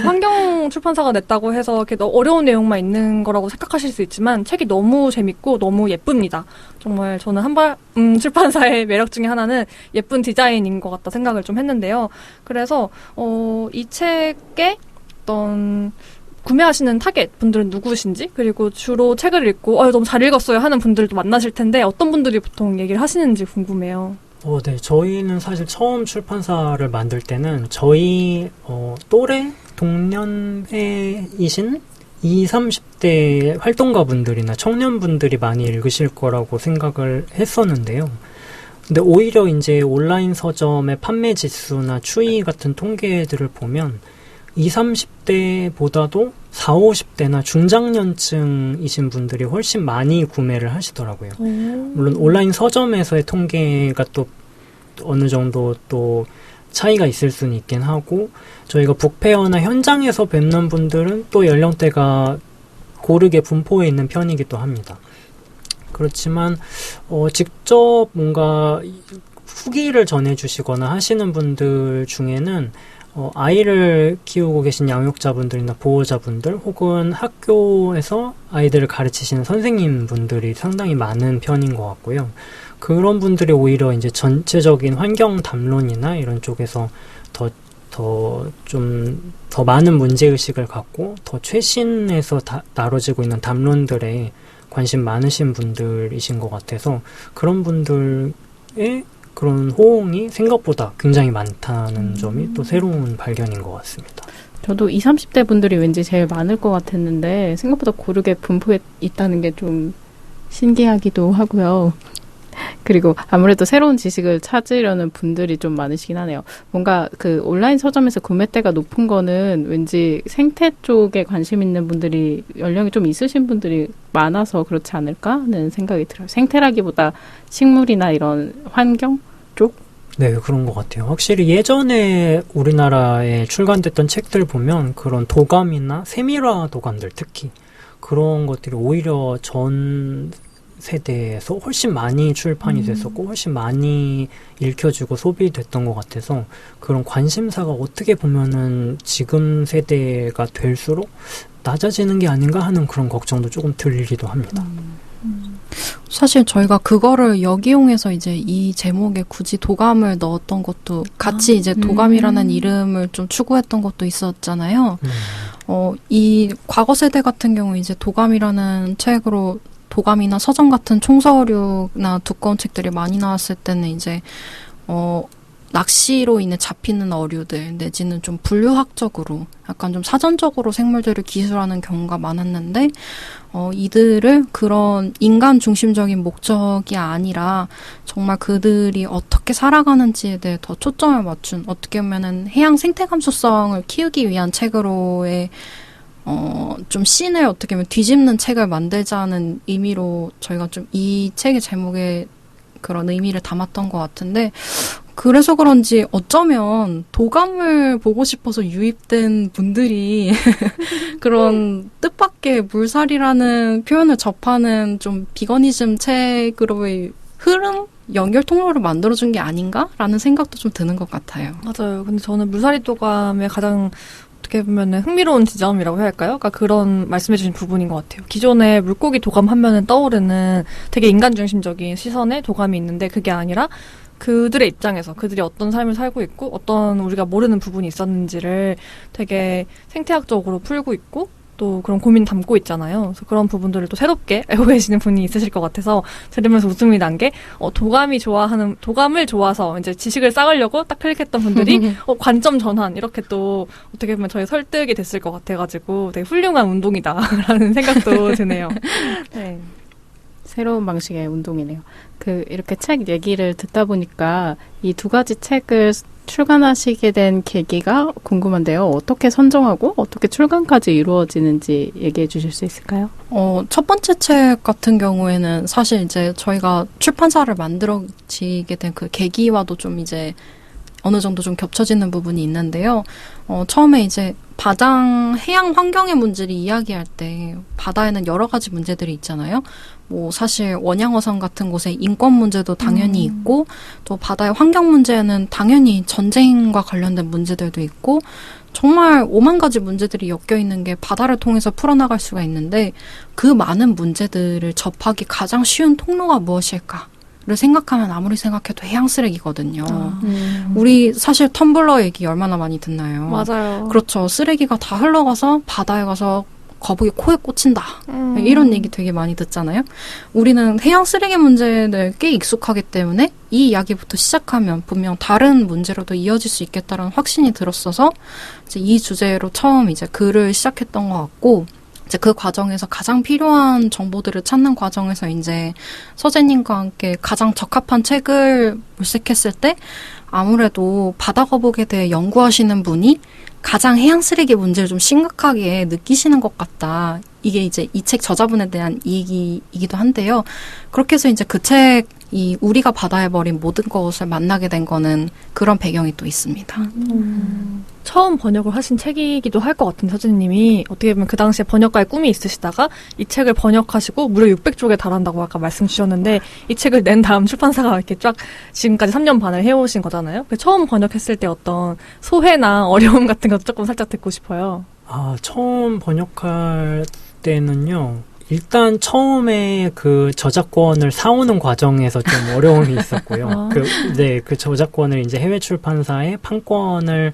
환경 출판사가 냈다고 해서 이렇게 어려운 내용만 있는 거라고 생각하실 수 있지만 책이 너무 재밌고 너무 예쁩니다. 정말 저는 한발 출판사의 매력 중에 하나는 예쁜 디자인인 것 같다 생각을 좀 했는데요. 그래서 이 책에 어떤 구매하시는 타겟 분들은 누구신지 그리고 주로 책을 읽고 너무 잘 읽었어요 하는 분들도 만나실 텐데 어떤 분들이 보통 얘기를 하시는지 궁금해요. 네. 저희는 사실 처음 출판사를 만들 때는 저희 또래 동년배이신 20, 30대 활동가분들이나 청년분들이 많이 읽으실 거라고 생각을 했었는데요. 근데 오히려 이제 온라인 서점의 판매 지수나 추이 같은 통계들을 보면 20, 30대보다도 40, 50대나 중장년층이신 분들이 훨씬 많이 구매를 하시더라고요. 물론 온라인 서점에서의 통계가 또 어느 정도 또 차이가 있을 수는 있긴 하고 저희가 북페어나 현장에서 뵙는 분들은 또 연령대가 고르게 분포해 있는 편이기도 합니다. 그렇지만 직접 뭔가 후기를 전해주시거나 하시는 분들 중에는 아이를 키우고 계신 양육자분들이나 보호자분들 혹은 학교에서 아이들을 가르치시는 선생님분들이 상당히 많은 편인 것 같고요. 그런 분들이 오히려 이제 전체적인 환경 담론이나 이런 쪽에서 더 많은 문제의식을 갖고 더 최신에서 다뤄지고 있는 담론들에 관심 많으신 분들이신 것 같아서 그런 분들의 그런 호응이 생각보다 굉장히 많다는 점이 또 새로운 발견인 것 같습니다. 저도 20, 30대 분들이 왠지 제일 많을 것 같았는데 생각보다 고르게 분포해 있다는 게 좀 신기하기도 하고요. 그리고 아무래도 새로운 지식을 찾으려는 분들이 좀 많으시긴 하네요. 뭔가 그 온라인 서점에서 구매대가 높은 거는 왠지 생태 쪽에 관심 있는 분들이 연령이 좀 있으신 분들이 많아서 그렇지 않을까 하는 생각이 들어요. 생태라기보다 식물이나 이런 환경 쪽? 네, 그런 것 같아요. 확실히 예전에 우리나라에 출간됐던 책들 보면 그런 도감이나 세밀화 도감들 특히 그런 것들이 오히려 전 세대에서 훨씬 많이 출판이 됐었고 훨씬 많이 읽혀지고 소비됐던 것 같아서 그런 관심사가 어떻게 보면은 지금 세대가 될수록 낮아지는 게 아닌가 하는 그런 걱정도 조금 들기도 합니다. 사실 저희가 그거를 역이용해서 이제 이 제목에 굳이 도감을 넣었던 것도 같이 이제 도감이라는 이름을 좀 추구했던 것도 있었잖아요. 이 과거 세대 같은 경우 이제 도감이라는 책으로 도감이나 서점 같은 총서류나 두꺼운 책들이 많이 나왔을 때는 이제 낚시로 인해 잡히는 어류들 내지는 좀 분류학적으로 약간 좀 사전적으로 생물들을 기술하는 경우가 많았는데 이들을 그런 인간 중심적인 목적이 아니라 정말 그들이 어떻게 살아가는지에 대해 더 초점을 맞춘 어떻게 보면은 해양 생태 감수성을 키우기 위한 책으로의 좀 씬을 어떻게 보면 뒤집는 책을 만들자는 의미로 저희가 좀 이 책의 제목에 그런 의미를 담았던 것 같은데 그래서 그런지 어쩌면 도감을 보고 싶어서 유입된 분들이 그런 뜻밖의 물살이라는 표현을 접하는 좀 비거니즘 책으로의 흐름? 연결 통로를 만들어준 게 아닌가라는 생각도 좀 드는 것 같아요. 맞아요. 근데 저는 물살이 도감의 가장 어떻게 보면은 흥미로운 지점이라고 해야 할까요? 그러니까 그런 말씀해주신 부분인 것 같아요. 기존에 물고기 도감 하면은 떠오르는 되게 인간 중심적인 시선의 도감이 있는데 그게 아니라 그들의 입장에서 그들이 어떤 삶을 살고 있고 어떤 우리가 모르는 부분이 있었는지를 되게 생태학적으로 풀고 있고 또 그런 고민 담고 있잖아요. 그래서 그런 부분들을 또 새롭게 알고 계시는 분이 있으실 것 같아서 들으면서 웃음이 난 게 도감을 좋아서 이제 지식을 쌓으려고 딱 클릭했던 분들이 관점 전환 이렇게 또 어떻게 보면 저희 설득이 됐을 것 같아가지고 되게 훌륭한 운동이다라는 생각도 드네요. 네. 새로운 방식의 운동이네요. 이렇게 책 얘기를 듣다 보니까 이 두 가지 책을 출간하시게 된 계기가 궁금한데요. 어떻게 선정하고 어떻게 출간까지 이루어지는지 얘기해 주실 수 있을까요? 첫 번째 책 같은 경우에는 사실 이제 저희가 출판사를 만들어지게 된 그 계기와도 좀 이제 어느 정도 좀 겹쳐지는 부분이 있는데요. 처음에 이제 해양 환경의 문제를 이야기할 때 바다에는 여러 가지 문제들이 있잖아요. 뭐 사실 원양어선 같은 곳에 인권 문제도 당연히 있고 또 바다의 환경 문제는 당연히 전쟁과 관련된 문제들도 있고 정말 5만 가지 문제들이 엮여 있는 게 바다를 통해서 풀어나갈 수가 있는데 그 많은 문제들을 접하기 가장 쉬운 통로가 무엇일까? 를 생각하면 아무리 생각해도 해양 쓰레기거든요. 우리 사실 텀블러 얘기 얼마나 많이 듣나요? 맞아요. 그렇죠. 쓰레기가 다 흘러가서 바다에 가서 거북이 코에 꽂힌다. 이런 얘기 되게 많이 듣잖아요. 우리는 해양 쓰레기 문제에 꽤 익숙하기 때문에 이 이야기부터 시작하면 분명 다른 문제로도 이어질 수 있겠다는 확신이 들었어서 이제 이 주제로 처음 이제 글을 시작했던 것 같고 이제 그 과정에서 가장 필요한 정보들을 찾는 과정에서 이제 서재님과 함께 가장 적합한 책을 물색했을 때 아무래도 바다 거북에 대해 연구하시는 분이 가장 해양 쓰레기 문제를 좀 심각하게 느끼시는 것 같다. 이게 이제 이 책 저자분에 대한 이야기이기도 한데요. 그렇게 해서 이제 그 책 이 우리가 바다해버린 모든 것을 만나게 된 거는 그런 배경이 또 있습니다. 처음 번역을 하신 책이기도 할 것 같은데 서진님이 어떻게 보면 그 당시에 번역가의 꿈이 있으시다가 이 책을 번역하시고 무려 600쪽에 달한다고 아까 말씀 주셨는데 이 책을 낸 다음 출판사가 이렇게 쫙 지금까지 3년 반을 해오신 거잖아요. 처음 번역했을 때 어떤 소회나 어려움 같은 것도 조금 살짝 듣고 싶어요. 처음 번역할 때는요. 일단 처음에 그 저작권을 사오는 과정에서 좀 어려움이 있었고요. 그 저작권을 이제 해외 출판사에 판권을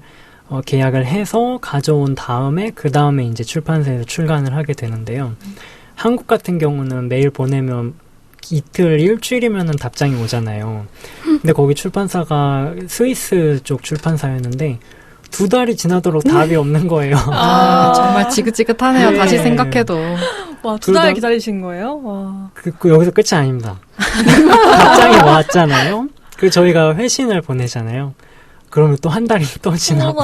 계약을 해서 가져온 다음에 그 다음에 이제 출판사에서 출간을 하게 되는데요. 한국 같은 경우는 메일 보내면 이틀, 일주일이면은 답장이 오잖아요. 근데 거기 출판사가 스위스 쪽 출판사였는데 2달이 지나도록 답이 없는 거예요. 정말 지긋지긋하네요. 네. 다시 생각해도. 와, 2달 기다리신 거예요? 와. 여기서 끝이 아닙니다. 답장이 왔잖아요. 저희가 회신을 보내잖아요. 그러면 또 한 달이 또 지나고.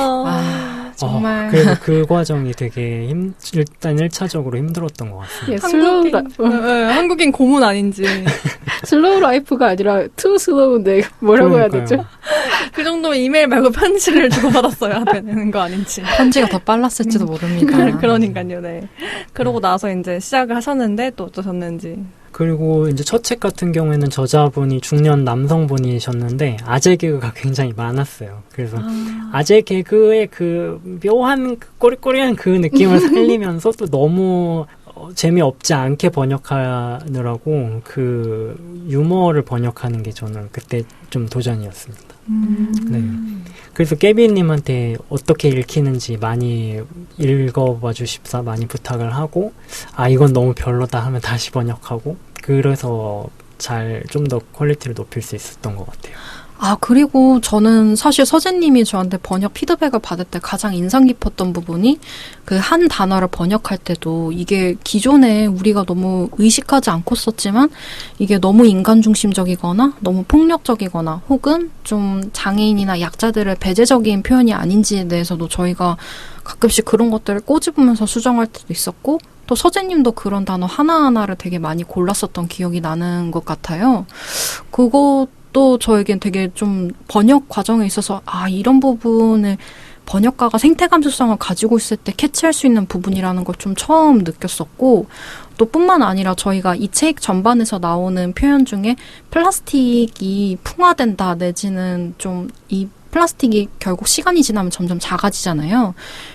정말. 그래서 그 과정이 되게 일단 1차적으로 힘들었던 것 같습니다. 한국인 고문 아닌지. 슬로우 라이프가 아니라 투 슬로우인데 뭐라고 해야 되죠? 그 정도면 이메일 말고 편지를 주고받았어야 되는 거 아닌지. 편지가 더 빨랐을지도 모릅니다. 그러니까요, 네. 그러고 나서 이제 시작을 하셨는데 또 어떠셨는지. 그리고 이제 첫 책 같은 경우에는 저자분이 중년 남성분이셨는데 아재 개그가 굉장히 많았어요. 그래서 아재 개그의 그 묘한 꼬리꼬리한 그 느낌을 살리면서 또 너무 재미없지 않게 번역하느라고 그 유머를 번역하는 게 저는 그때 좀 도전이었습니다. 네. 그래서 깨비님한테 어떻게 읽히는지 많이 읽어봐 주십사 많이 부탁을 하고 이건 너무 별로다 하면 다시 번역하고 그래서 좀 더 퀄리티를 높일 수 있었던 것 같아요. 그리고 저는 사실 서재님이 저한테 번역 피드백을 받을 때 가장 인상 깊었던 부분이 그 한 단어를 번역할 때도 이게 기존에 우리가 너무 의식하지 않고 썼지만 이게 너무 인간중심적이거나 너무 폭력적이거나 혹은 좀 장애인이나 약자들의 배제적인 표현이 아닌지에 대해서도 저희가 가끔씩 그런 것들을 꼬집으면서 수정할 때도 있었고 또 서재님도 그런 단어 하나하나를 되게 많이 골랐었던 기억이 나는 것 같아요. 또 저에겐 되게 좀 번역 과정에 있어서 이런 부분을 번역가가 생태감수성을 가지고 있을 때 캐치할 수 있는 부분이라는 걸 좀 처음 느꼈었고 또 뿐만 아니라 저희가 이 책 전반에서 나오는 표현 중에 플라스틱이 풍화된다 내지는 좀 이 플라스틱이 결국 시간이 지나면 점점 작아지잖아요.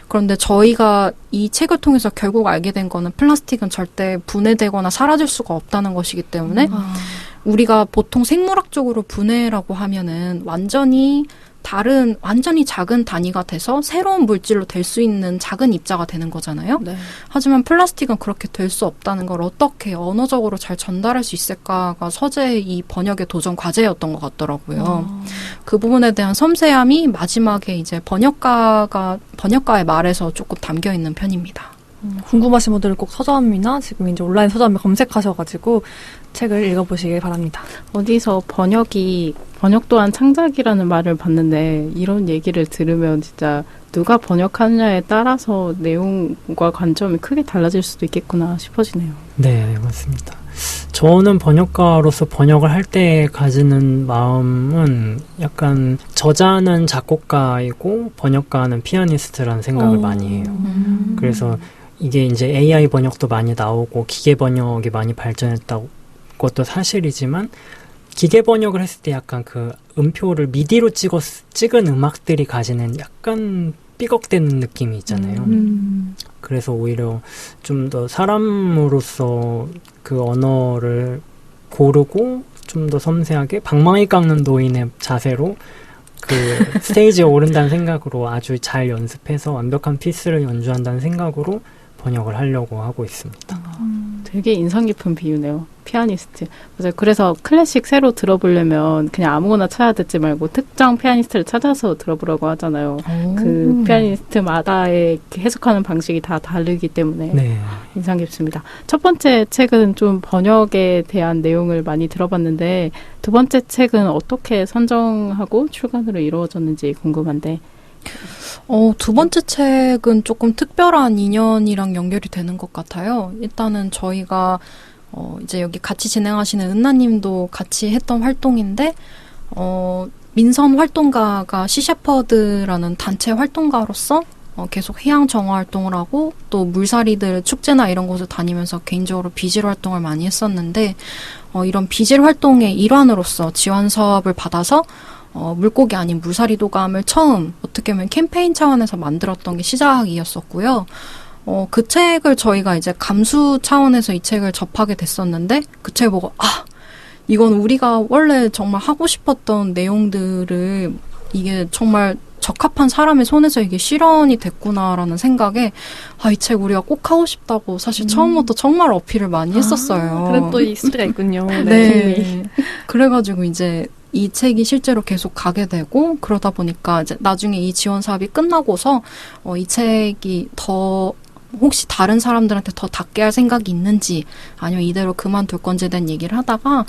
그런데 저희가 이 책을 통해서 결국 알게 된 거는 플라스틱은 절대 분해되거나 사라질 수가 없다는 것이기 때문에 우리가 보통 생물학적으로 분해라고 하면은 완전히 작은 단위가 돼서 새로운 물질로 될 수 있는 작은 입자가 되는 거잖아요. 네. 하지만 플라스틱은 그렇게 될 수 없다는 걸 어떻게 언어적으로 잘 전달할 수 있을까가 서재의 이 번역의 도전 과제였던 것 같더라고요. 그 부분에 대한 섬세함이 마지막에 이제 번역가의 말에서 조금 담겨 있는 편입니다. 궁금하신 분들은 꼭 서점이나 지금 이제 온라인 서점에 검색하셔가지고 책을 읽어보시길 바랍니다. 어디서 번역 또한 창작이라는 말을 봤는데 이런 얘기를 들으면 진짜 누가 번역하느냐에 따라서 내용과 관점이 크게 달라질 수도 있겠구나 싶어지네요. 네, 맞습니다. 저는 번역가로서 번역을 할 때 가지는 마음은 약간 저자는 작곡가이고 번역가는 피아니스트라는 생각을 많이 해요. 그래서 이게 이제 AI 번역도 많이 나오고 기계 번역이 많이 발전했다고 것도 사실이지만 기계 번역을 했을 때 약간 그 음표를 미디로 찍은 음악들이 가지는 약간 삐걱대는 느낌이 있잖아요. 그래서 오히려 좀 더 사람으로서 그 언어를 고르고 좀 더 섬세하게 방망이 깎는 노인의 자세로 그 스테이지에 오른다는 생각으로 아주 잘 연습해서 완벽한 피스를 연주한다는 생각으로 번역을 하려고 하고 있습니다. 되게 인상 깊은 비유네요. 피아니스트. 맞아요. 그래서 클래식 새로 들어보려면 그냥 아무거나 찾아 듣지 말고 특정 피아니스트를 찾아서 들어보라고 하잖아요. 그 피아니스트마다의 해석하는 방식이 다 다르기 때문에 네. 인상 깊습니다. 첫 번째 책은 좀 번역에 대한 내용을 많이 들어봤는데 두 번째 책은 어떻게 선정하고 출간으로 이루어졌는지 궁금한데 두 번째 책은 조금 특별한 인연이랑 연결이 되는 것 같아요. 일단은 저희가 이제 여기 같이 진행하시는 은나님도 같이 했던 활동인데, 민선 활동가가 시셰퍼드라는 단체 활동가로서 계속 해양 정화 활동을 하고 또 물살이들 축제나 이런 곳을 다니면서 개인적으로 비질 활동을 많이 했었는데 이런 비질 활동의 일환으로서 지원 사업을 받아서 물고기 아닌 물살이 도감을 처음 어떻게 보면 캠페인 차원에서 만들었던 게 시작이었었고요. 그 책을 저희가 이제 감수 차원에서 이 책을 접하게 됐었는데 그 책 보고 이건 우리가 원래 정말 하고 싶었던 내용들을 이게 정말 적합한 사람의 손에서 이게 실현이 됐구나라는 생각에 이 책 우리가 꼭 하고 싶다고 사실 처음부터 정말 어필을 많이 했었어요. 그런 또 이 스토리가 있군요. 네. 그래가지고 이제 이 책이 실제로 계속 가게 되고 그러다 보니까 이제 나중에 이 지원 사업이 끝나고서 이 책이 더 혹시 다른 사람들한테 더 닿게 할 생각이 있는지 아니면 이대로 그만둘 건지에 대한 얘기를 하다가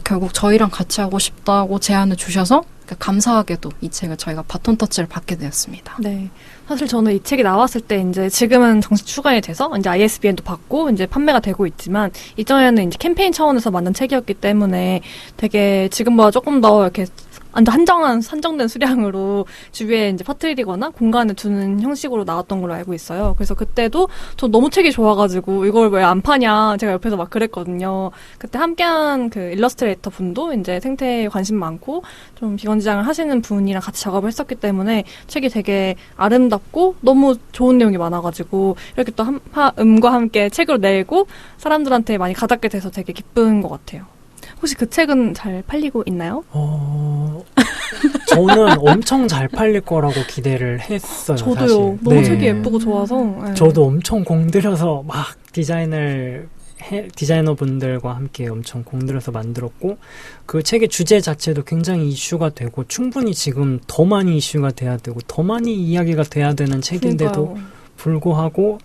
결국 저희랑 같이 하고 싶다고 제안을 주셔서 감사하게도 이 책을 저희가 바톤 터치를 받게 되었습니다. 네. 사실 저는 이 책이 나왔을 때 이제 지금은 정식 출간이 돼서 이제 ISBN도 받고 이제 판매가 되고 있지만 이전에는 이제 캠페인 차원에서 만든 책이었기 때문에 되게 지금보다 조금 더 이렇게 산정된 수량으로 주위에 이제 퍼뜨리거나 공간에 두는 형식으로 나왔던 걸로 알고 있어요. 그래서 그때도 저 너무 책이 좋아가지고 이걸 왜 안 파냐 제가 옆에서 막 그랬거든요. 그때 함께한 그 일러스트레이터 분도 이제 생태에 관심 많고 좀 비건지장을 하시는 분이랑 같이 작업을 했었기 때문에 책이 되게 아름답고 너무 좋은 내용이 많아가지고 이렇게 또 음과 함께 책으로 내고 사람들한테 많이 가닿게 돼서 되게 기쁜 것 같아요. 혹시 그 책은 잘 팔리고 있나요? 저는 엄청 잘 팔릴 거라고 기대를 했어요. 저도요. 사실. 너무 책이 예쁘고 좋아서. 네. 저도 엄청 공들여서 막 디자이너분들과 함께 엄청 공들여서 만들었고 그 책의 주제 자체도 굉장히 이슈가 되고 충분히 지금 더 많이 이슈가 돼야 되고 더 많이 이야기가 돼야 되는 책인데도 그러니까요. 불구하고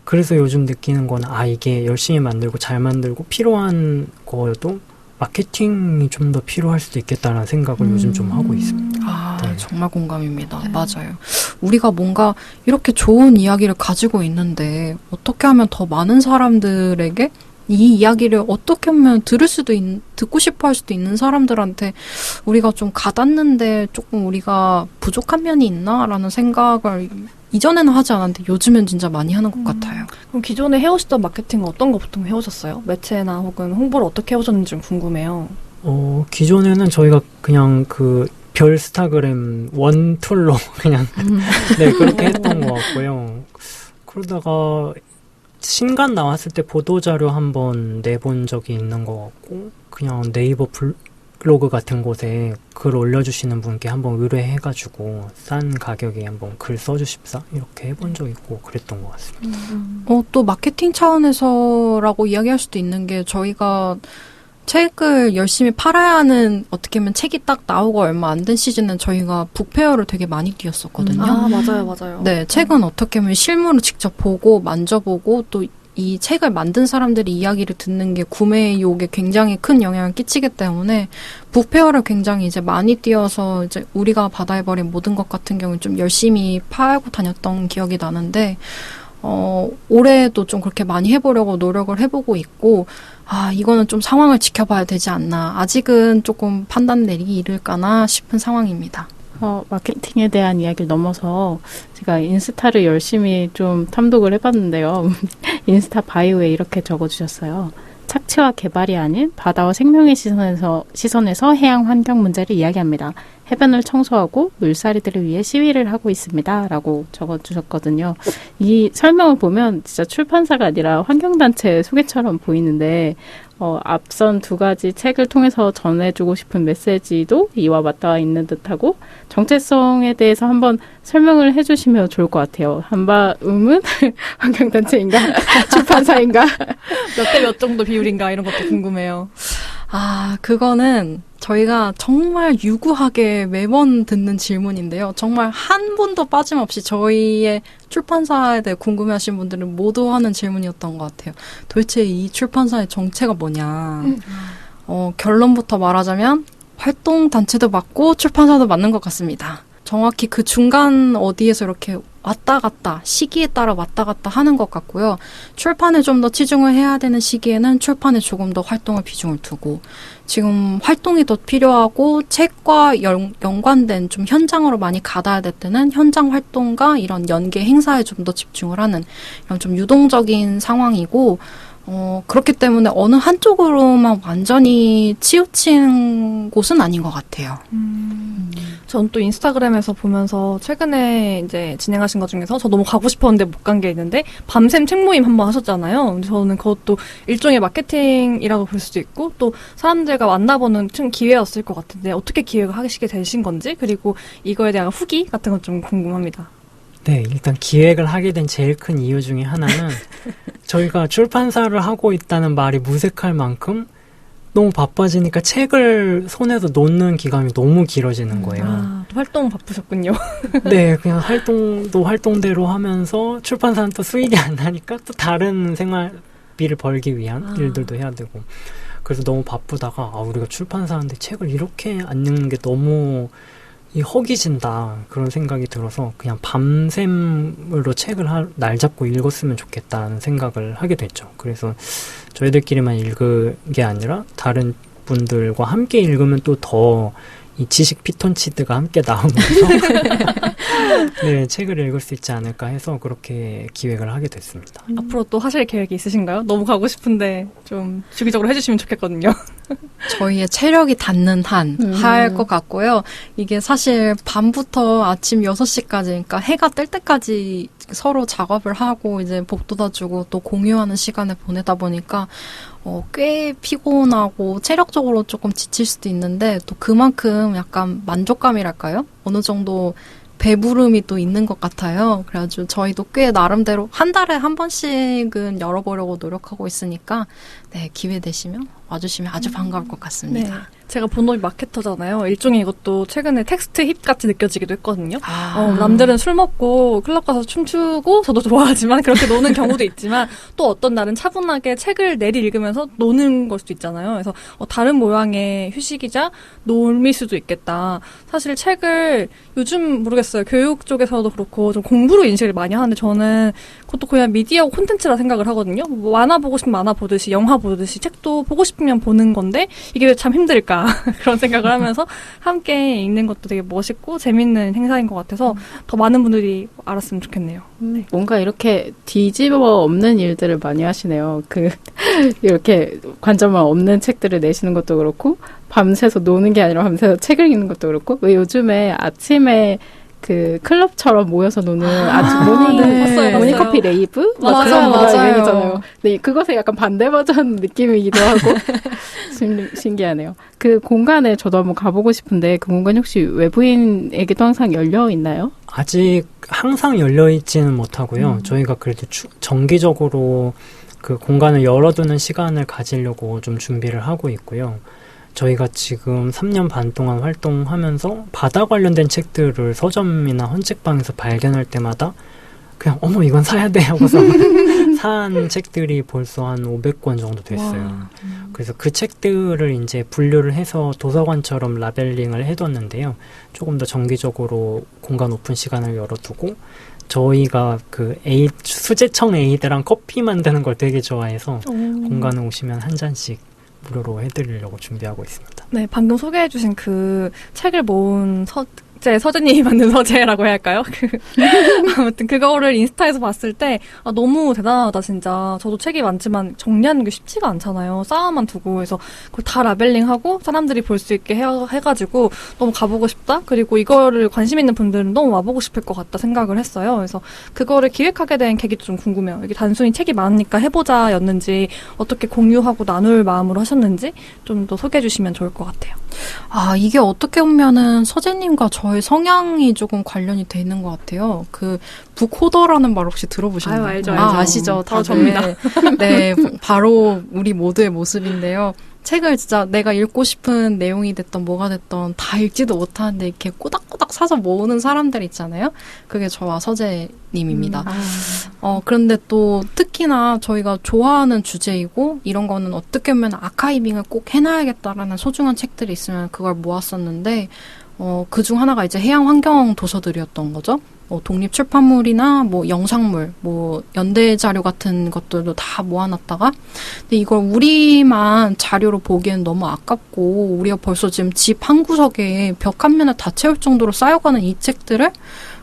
그래서 요즘 느끼는 건 이게 열심히 만들고 잘 만들고 필요한 거여도 마케팅이 좀 더 필요할 수도 있겠다라는 생각을 요즘 좀 하고 있습니다. 네. 정말 공감입니다. 네. 맞아요. 우리가 뭔가 이렇게 좋은 이야기를 가지고 있는데 어떻게 하면 더 많은 사람들에게 이 이야기를 어떻게 하면 듣고 싶어 할 수도 있는 사람들한테 우리가 좀 가닿는데 조금 우리가 부족한 면이 있나라는 생각을 이전에는 하지 않았는데 요즘엔 진짜 많이 하는 것 같아요. 그럼 기존에 해오시던 마케팅은 어떤 거 보통 해오셨어요? 매체나 혹은 홍보를 어떻게 해오셨는지 좀 궁금해요. 기존에는 저희가 그냥 그 별스타그램 원툴로 그냥 네 그렇게 했던 것 같고요. 그러다가 신간 나왔을 때 보도자료 한번 내본 적이 있는 것 같고 그냥 네이버 블로그 같은 곳에 글 올려주시는 분께 한번 의뢰해가지고 싼 가격에 한번 글 써주십사 이렇게 해본 적 있고 그랬던 것 같습니다. 또 마케팅 차원에서라고 이야기할 수도 있는 게 저희가 책을 열심히 팔아야 하는 어떻게 보면 책이 딱 나오고 얼마 안 된 시즌은 저희가 북페어를 되게 많이 뛰었었거든요. 맞아요. 네, 책은 어떻게 보면 실물을 직접 보고 만져보고 또 이 책을 만든 사람들이 이야기를 듣는 게 구매 욕에 굉장히 큰 영향을 끼치기 때문에 북페어를 굉장히 이제 많이 뛰어서 이제 우리가 받아버린 모든 것 같은 경우는 좀 열심히 팔고 다녔던 기억이 나는데 올해도 좀 그렇게 많이 해보려고 노력을 해보고 있고 이거는 좀 상황을 지켜봐야 되지 않나. 아직은 조금 판단 내리기 이를까나 싶은 상황입니다. 마케팅에 대한 이야기를 넘어서 제가 인스타를 열심히 좀 탐독을 해봤는데요. 인스타 바이오에 이렇게 적어주셨어요. 착취와 개발이 아닌 바다와 생명의 시선에서 해양 환경 문제를 이야기합니다. 해변을 청소하고 물살이들을 위해 시위를 하고 있습니다. 라고 적어주셨거든요. 이 설명을 보면 진짜 출판사가 아니라 환경단체 소개처럼 보이는데 앞선 두 가지 책을 통해서 전해주고 싶은 메시지도 이와 맞닿아 있는 듯하고 정체성에 대해서 한번 설명을 해주시면 좋을 것 같아요. 한바음은 환경단체인가? 출판사인가? 몇 대 몇 정도 비율인가 이런 것도 궁금해요. 그거는 저희가 정말 유구하게 매번 듣는 질문인데요. 정말 한 분도 빠짐없이 저희의 출판사에 대해 궁금해하신 분들은 모두 하는 질문이었던 것 같아요. 도대체 이 출판사의 정체가 뭐냐. 결론부터 말하자면 활동 단체도 맞고 출판사도 맞는 것 같습니다. 정확히 그 중간 어디에서 이렇게 왔다 갔다, 시기에 따라 왔다 갔다 하는 것 같고요. 출판에 좀 더 치중을 해야 되는 시기에는 출판에 조금 더 활동을 비중을 두고, 지금 활동이 더 필요하고 책과 연관된 좀 현장으로 많이 가다야 될 때는 현장 활동과 이런 연계 행사에 좀 더 집중을 하는 이런 좀 유동적인 상황이고, 그렇기 때문에 어느 한쪽으로만 완전히 치우친 곳은 아닌 것 같아요. 전 또 인스타그램에서 보면서 최근에 이제 진행하신 것 중에서 저 너무 가고 싶었는데 못 간 게 있는데 밤샘 책 모임 한번 하셨잖아요. 근데 저는 그것도 일종의 마케팅이라고 볼 수도 있고 또 사람들과 만나보는 좀 기회였을 것 같은데 어떻게 기획을 하시게 되신 건지 그리고 이거에 대한 후기 같은 건 좀 궁금합니다. 네, 일단 기획을 하게 된 제일 큰 이유 중에 하나는 저희가 출판사를 하고 있다는 말이 무색할 만큼 너무 바빠지니까 책을 손에서 놓는 기간이 너무 길어지는 거예요. 또 활동 바쁘셨군요. 네, 그냥 활동도 활동대로 하면서 출판사는 또 수익이 안 나니까 또 다른 생활비를 벌기 위한 일들도 해야 되고 그래서 너무 바쁘다가 우리가 출판사인데 책을 이렇게 안 읽는 게 너무 허기진다 그런 생각이 들어서 그냥 밤샘으로 책을 날 잡고 읽었으면 좋겠다는 생각을 하게 됐죠. 그래서 저희들끼리만 읽은 게 아니라 다른 분들과 함께 읽으면 또 더 이 지식 피톤치드가 함께 나오면서 네, 책을 읽을 수 있지 않을까 해서 그렇게 기획을 하게 됐습니다. 앞으로 또 하실 계획이 있으신가요? 너무 가고 싶은데 좀 주기적으로 해주시면 좋겠거든요. 저희의 체력이 닿는 한 할 것 같고요. 이게 사실 밤부터 아침 6시까지, 그러니까 해가 뜰 때까지 서로 작업을 하고 이제 복돋아주고 또 공유하는 시간을 보내다 보니까 꽤 피곤하고 체력적으로 조금 지칠 수도 있는데 또 그만큼 약간 만족감이랄까요? 어느 정도 배부름이 또 있는 것 같아요. 그래가지고 저희도 꽤 나름대로 한 달에 한 번씩은 열어보려고 노력하고 있으니까 네, 기회 되시면 와주시면 아주 반가울 것 같습니다. 네. 제가 본업이 마케터잖아요. 일종의 이것도 최근에 텍스트 힙 같이 느껴지기도 했거든요. 남들은 술 먹고 클럽 가서 춤추고 저도 좋아하지만 그렇게 노는 경우도 있지만 또 어떤 날은 차분하게 책을 내리 읽으면서 노는 걸 수도 있잖아요. 그래서 다른 모양의 휴식이자 놀일 수도 있겠다. 사실 책을 요즘 모르겠어요. 교육 쪽에서도 그렇고 좀 공부로 인식을 많이 하는데 저는 그것도 그냥 미디어 콘텐츠라 생각을 하거든요. 뭐 만화 보고 싶으면 만화 보듯이 영화 보듯이 책도 보고 싶으면 보는 건데 이게 왜 참 힘들까 그런 생각을 하면서 함께 읽는 것도 되게 멋있고 재밌는 행사인 것 같아서 더 많은 분들이 알았으면 좋겠네요. 뭔가 이렇게 뒤집어 엎는 일들을 많이 하시네요. 이렇게 관점만 없는 책들을 내시는 것도 그렇고 밤새서 노는 게 아니라 밤새서 책을 읽는 것도 그렇고 왜 요즘에 아침에 그 클럽처럼 모여서 노는 모닝 커피 레이브? 맞아요. 유행이잖아요. 네, 그것의 약간 반대 버전 느낌이기도 하고 신기하네요. 그 공간에 저도 한번 가보고 싶은데 그 공간 혹시 외부인에게도 항상 열려 있나요? 아직 항상 열려 있지는 못하고요. 저희가 그래도 정기적으로 그 공간을 열어두는 시간을 가지려고 좀 준비를 하고 있고요. 저희가 지금 3년 반 동안 활동하면서 바다 관련된 책들을 서점이나 헌책방에서 발견할 때마다 그냥 이건 사야 돼 하고서 산 책들이 벌써 한 500권 정도 됐어요. 그래서 그 책들을 이제 분류를 해서 도서관처럼 라벨링을 해뒀는데요. 조금 더 정기적으로 공간 오픈 시간을 열어두고 저희가 그 수제청 에이드랑 커피 만드는 걸 되게 좋아해서 공간에 오시면 한 잔씩 무료로 해드리려고 준비하고 있습니다. 네, 방금 소개해주신 그 책을 모은 서재님이 만든 서재라고 해야 할까요? 아무튼 그거를 인스타에서 봤을 때 너무 대단하다 진짜. 저도 책이 많지만 정리하는 게 쉽지가 않잖아요. 쌓아만 두고. 그래서 그걸 다 라벨링하고 사람들이 볼 수 있게 해가지고 너무 가보고 싶다. 그리고 이거를 관심 있는 분들은 너무 와보고 싶을 것 같다 생각을 했어요. 그래서 그거를 기획하게 된 계기도 좀 궁금해요. 이게 단순히 책이 많으니까 해보자 였는지 어떻게 공유하고 나눌 마음으로 하셨는지 좀 더 소개해 주시면 좋을 것 같아요. 이게 어떻게 보면은 서재님과 저의 성향이 조금 관련이 돼 있는 것 같아요. 그 북호더라는 말 혹시 들어보셨나요? 알죠. 아시죠? 바로 접니다. 네, 바로 우리 모두의 모습인데요. 책을 진짜 내가 읽고 싶은 내용이 됐던 뭐가 됐던 다 읽지도 못하는데 이렇게 꼬닥꼬닥 사서 모으는 사람들 있잖아요. 그게 저와 서재님입니다. 그런데 또 특히나 저희가 좋아하는 주제이고 이런 거는 어떻게 보면 아카이빙을 꼭 해놔야겠다라는 소중한 책들이 있으면 그걸 모았었는데 그중 하나가 이제 해양 환경 도서들이었던 거죠. 독립 출판물이나 뭐 영상물, 뭐 연대 자료 같은 것들도 다 모아놨다가 근데 이걸 우리만 자료로 보기엔 너무 아깝고 우리가 벌써 지금 집 한 구석에 벽 한 면을 다 채울 정도로 쌓여가는 이 책들을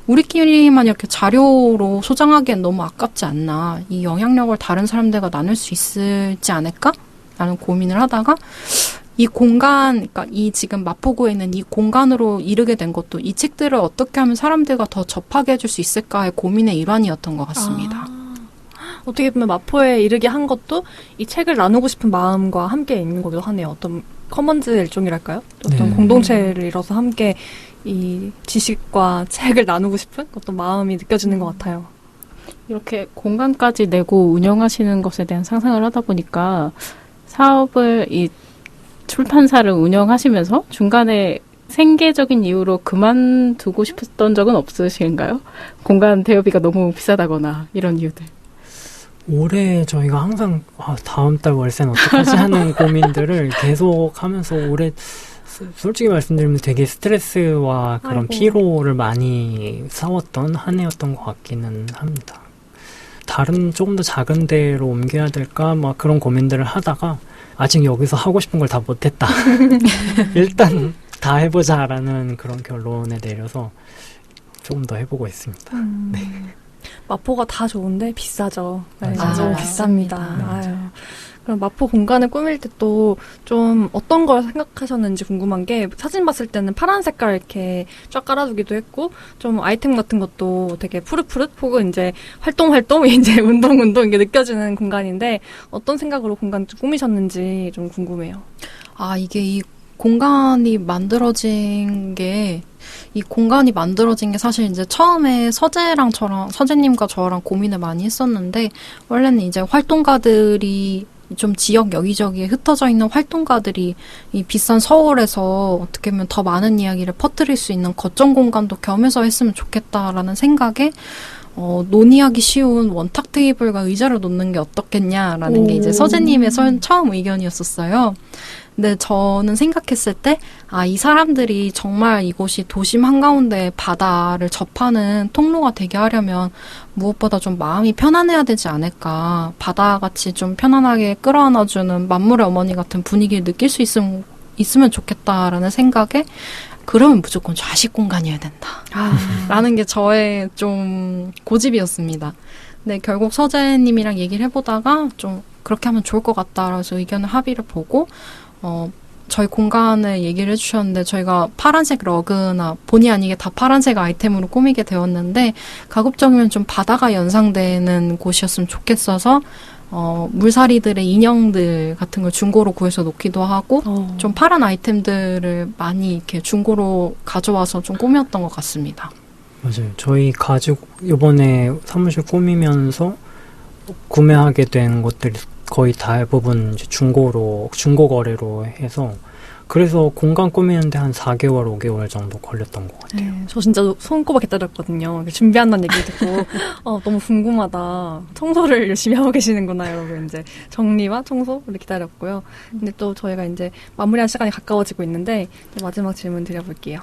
우리끼리만 이렇게 자료로 소장하기엔 너무 아깝지 않나. 이 영향력을 다른 사람들과 나눌 수 있을지 않을까? 라는 고민을 하다가 이 공간, 그러니까 이 지금 마포구에 있는 이 공간으로 이르게 된 것도 이 책들을 어떻게 하면 사람들과 더 접하게 해줄 수 있을까의 고민의 일환이었던 것 같습니다. 어떻게 보면 마포에 이르게 한 것도 이 책을 나누고 싶은 마음과 함께 있는 거기도 하네요. 어떤 커먼즈 일종이랄까요? 어떤 네. 공동체를 이뤄서 함께 이 지식과 책을 나누고 싶은 어떤 마음이 느껴지는 것 같아요. 이렇게 공간까지 내고 운영하시는 것에 대한 상상을 하다 보니까 사업을 이 출판사를 운영하시면서 중간에 생계적인 이유로 그만두고 싶었던 적은 없으신가요? 공간 대여비가 너무 비싸다거나 이런 이유들. 올해 저희가 항상 다음 달 월세는 어떡하지 하는 고민들을 계속 하면서 올해 솔직히 말씀드리면 되게 스트레스와 그런 아이고. 피로를 많이 싸웠던 한 해였던 것 같기는 합니다. 다른 조금 더 작은 데로 옮겨야 될까 막 그런 고민들을 하다가 아직 여기서 하고 싶은 걸 다 못했다. 일단 다 해보자라는 그런 결론에 내려서 조금 더 해보고 있습니다. 마포가 다 좋은데 비싸죠. 네, 맞아요. 너무 비쌉니다. 아유. 그럼 마포 공간을 꾸밀 때 또 좀 어떤 걸 생각하셨는지 궁금한 게 사진 봤을 때는 파란 색깔 이렇게 쫙 깔아두기도 했고 좀 아이템 같은 것도 되게 푸릇푸릇 혹은 이제 활동 이제 운동 이게 느껴지는 공간인데 어떤 생각으로 공간 좀 꾸미셨는지 좀 궁금해요. 이게 이 공간이 만들어진 게 사실 이제 처음에 서재님과 저랑 고민을 많이 했었는데, 원래는 이제 활동가들이 좀 지역 여기저기에 흩어져 있는 활동가들이 이 비싼 서울에서 어떻게 보면 더 많은 이야기를 퍼뜨릴 수 있는 거점 공간도 겸해서 했으면 좋겠다라는 생각에 논의하기 쉬운 원탁 테이블과 의자를 놓는 게 어떻겠냐라는 게 이제 서재님의 처음 의견이었었어요. 근데 저는 생각했을 때, 이 사람들이 정말 이곳이 도심 한가운데 바다를 접하는 통로가 되게 하려면 무엇보다 좀 마음이 편안해야 되지 않을까. 바다같이 좀 편안하게 끌어안아주는 만물의 어머니 같은 분위기를 느낄 수 있으면 좋겠다라는 생각에, 그러면 무조건 좌식 공간이어야 된다. 라는 게 저의 좀 고집이었습니다. 근데 결국 서재님이랑 얘기를 해보다가 좀 그렇게 하면 좋을 것 같다라서 의견을 합의를 보고, 저희 공간을 얘기를 해주셨는데 저희가 파란색 러그나 본의 아니게 다 파란색 아이템으로 꾸미게 되었는데 가급적이면 좀 바다가 연상되는 곳이었으면 좋겠어서 물살이들의 인형들 같은 걸 중고로 구해서 놓기도 하고 좀 파란 아이템들을 많이 이렇게 중고로 가져와서 좀 꾸몄던 것 같습니다. 맞아요. 저희 가지고 이번에 사무실 꾸미면서 구매하게 된 것들이 거의 대부분 이제 중고 거래로 해서 그래서 공간 꾸미는데 한 4개월, 5개월 정도 걸렸던 것 같아요. 네, 저 진짜 손꼽아 기다렸거든요. 준비한다는 얘기 듣고 너무 궁금하다. 청소를 열심히 하고 계시는구나 여러분. 이제 정리와 청소를 기다렸고요. 근데 또 저희가 이제 마무리할 시간이 가까워지고 있는데 마지막 질문 드려볼게요.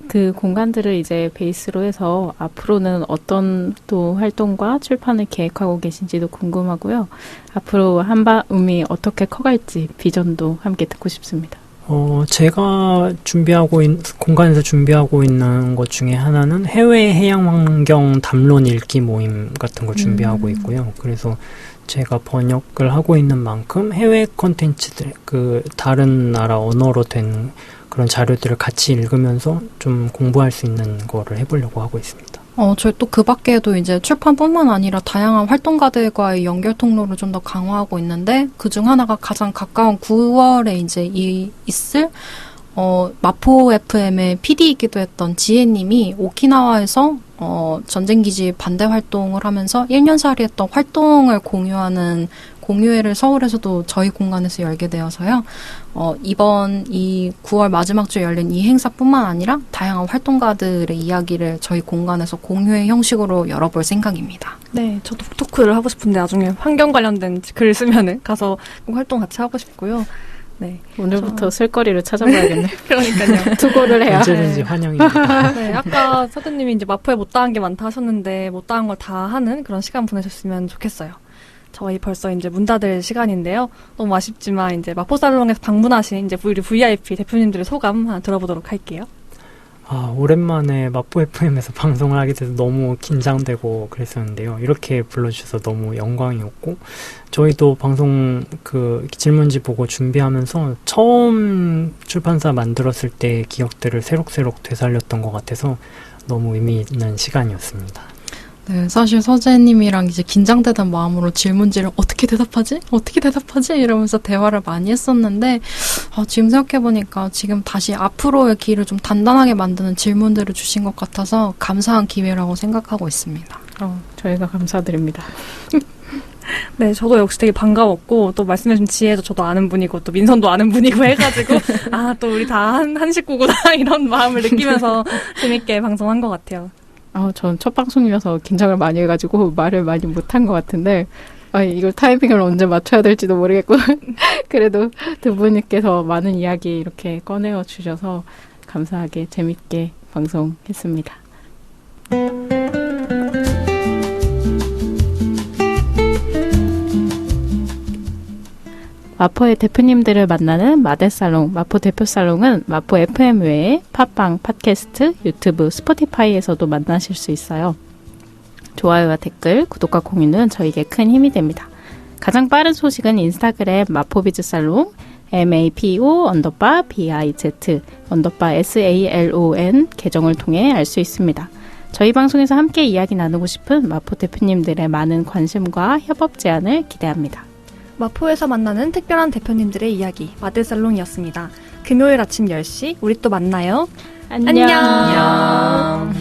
그 공간들을 이제 베이스로 해서 앞으로는 어떤 또 활동과 출판을 계획하고 계신지도 궁금하고요. 앞으로 한바음이 어떻게 커갈지 비전도 함께 듣고 싶습니다. 제가 공간에서 준비하고 있는 것 중에 하나는 해외 해양 환경 담론 읽기 모임 같은 걸 준비하고 있고요. 그래서 제가 번역을 하고 있는 만큼 해외 콘텐츠들, 다른 나라 언어로 된 그런 자료들을 같이 읽으면서 좀 공부할 수 있는 거를 해보려고 하고 있습니다. 저희 또 그 밖에도 이제 출판뿐만 아니라 다양한 활동가들과의 연결 통로를 좀 더 강화하고 있는데, 그 중 하나가 가장 가까운 9월에 이제 있을, 마포 FM의 PD이기도 했던 지혜님이 오키나와에서, 전쟁기지 반대 활동을 하면서 1년살이 했던 활동을 공유하는 공유회를 서울에서도 저희 공간에서 열게 되어서요. 이번 이 9월 마지막 주에 열린 이 행사뿐만 아니라 다양한 활동가들의 이야기를 저희 공간에서 공유회 형식으로 열어볼 생각입니다. 네, 저도 북토크를 하고 싶은데 나중에 환경 관련된 글 쓰면은 가서 꼭 활동 같이 하고 싶고요. 네. 오늘부터 쓸거리를 찾아봐야겠네요. 그러니까요. 투고를 해야. 언제든지 환영입니다. 네, 아까 서대님이 이제 마포에 못다한 게 많다 하셨는데 못다한 걸 다 하는 그런 시간 보내셨으면 좋겠어요. 저희 벌써 이제 문 닫을 시간인데요. 너무 아쉽지만 이제 마포 살롱에서 방문하신 이제 우리 VIP 대표님들의 소감 하나 들어보도록 할게요. 오랜만에 마포 FM에서 방송을 하게 돼서 너무 긴장되고 그랬었는데요. 이렇게 불러주셔서 너무 영광이었고, 저희도 방송 질문지 보고 준비하면서 처음 출판사 만들었을 때 기억들을 새록새록 되살렸던 것 같아서 너무 의미 있는 시간이었습니다. 네, 사실 서재님이랑 이제 긴장되던 마음으로 질문지를 어떻게 대답하지? 이러면서 대화를 많이 했었는데, 지금 생각해보니까 지금 다시 앞으로의 길을 좀 단단하게 만드는 질문들을 주신 것 같아서 감사한 기회라고 생각하고 있습니다. 저희가 감사드립니다. 네, 저도 역시 되게 반가웠고, 또 말씀해주신 지혜도 저도 아는 분이고, 또 민선도 아는 분이고 해가지고, 또 우리 다 한 식구구나, 이런 마음을 느끼면서 재밌게 방송한 것 같아요. 전 첫 방송이어서 긴장을 많이 해가지고 말을 많이 못한 것 같은데, 이걸 타이밍을 언제 맞춰야 될지도 모르겠고, 그래도 두 분께서 많은 이야기 이렇게 꺼내어 주셔서 감사하게 재밌게 방송했습니다. 마포의 대표님들을 만나는 마대살롱, 마포 대표살롱은 마포 FM 외에 팟빵, 팟캐스트, 유튜브, 스포티파이에서도 만나실 수 있어요. 좋아요와 댓글, 구독과 공유는 저에게 큰 힘이 됩니다. 가장 빠른 소식은 인스타그램 마포비즈살롱, MAPO_BIZ_SALON 계정을 통해 알 수 있습니다. 저희 방송에서 함께 이야기 나누고 싶은 마포 대표님들의 많은 관심과 협업 제안을 기대합니다. 마포에서 만나는 특별한 대표님들의 이야기, 마대살롱이었습니다. 금요일 아침 10시, 우리 또 만나요. 안녕. 안녕.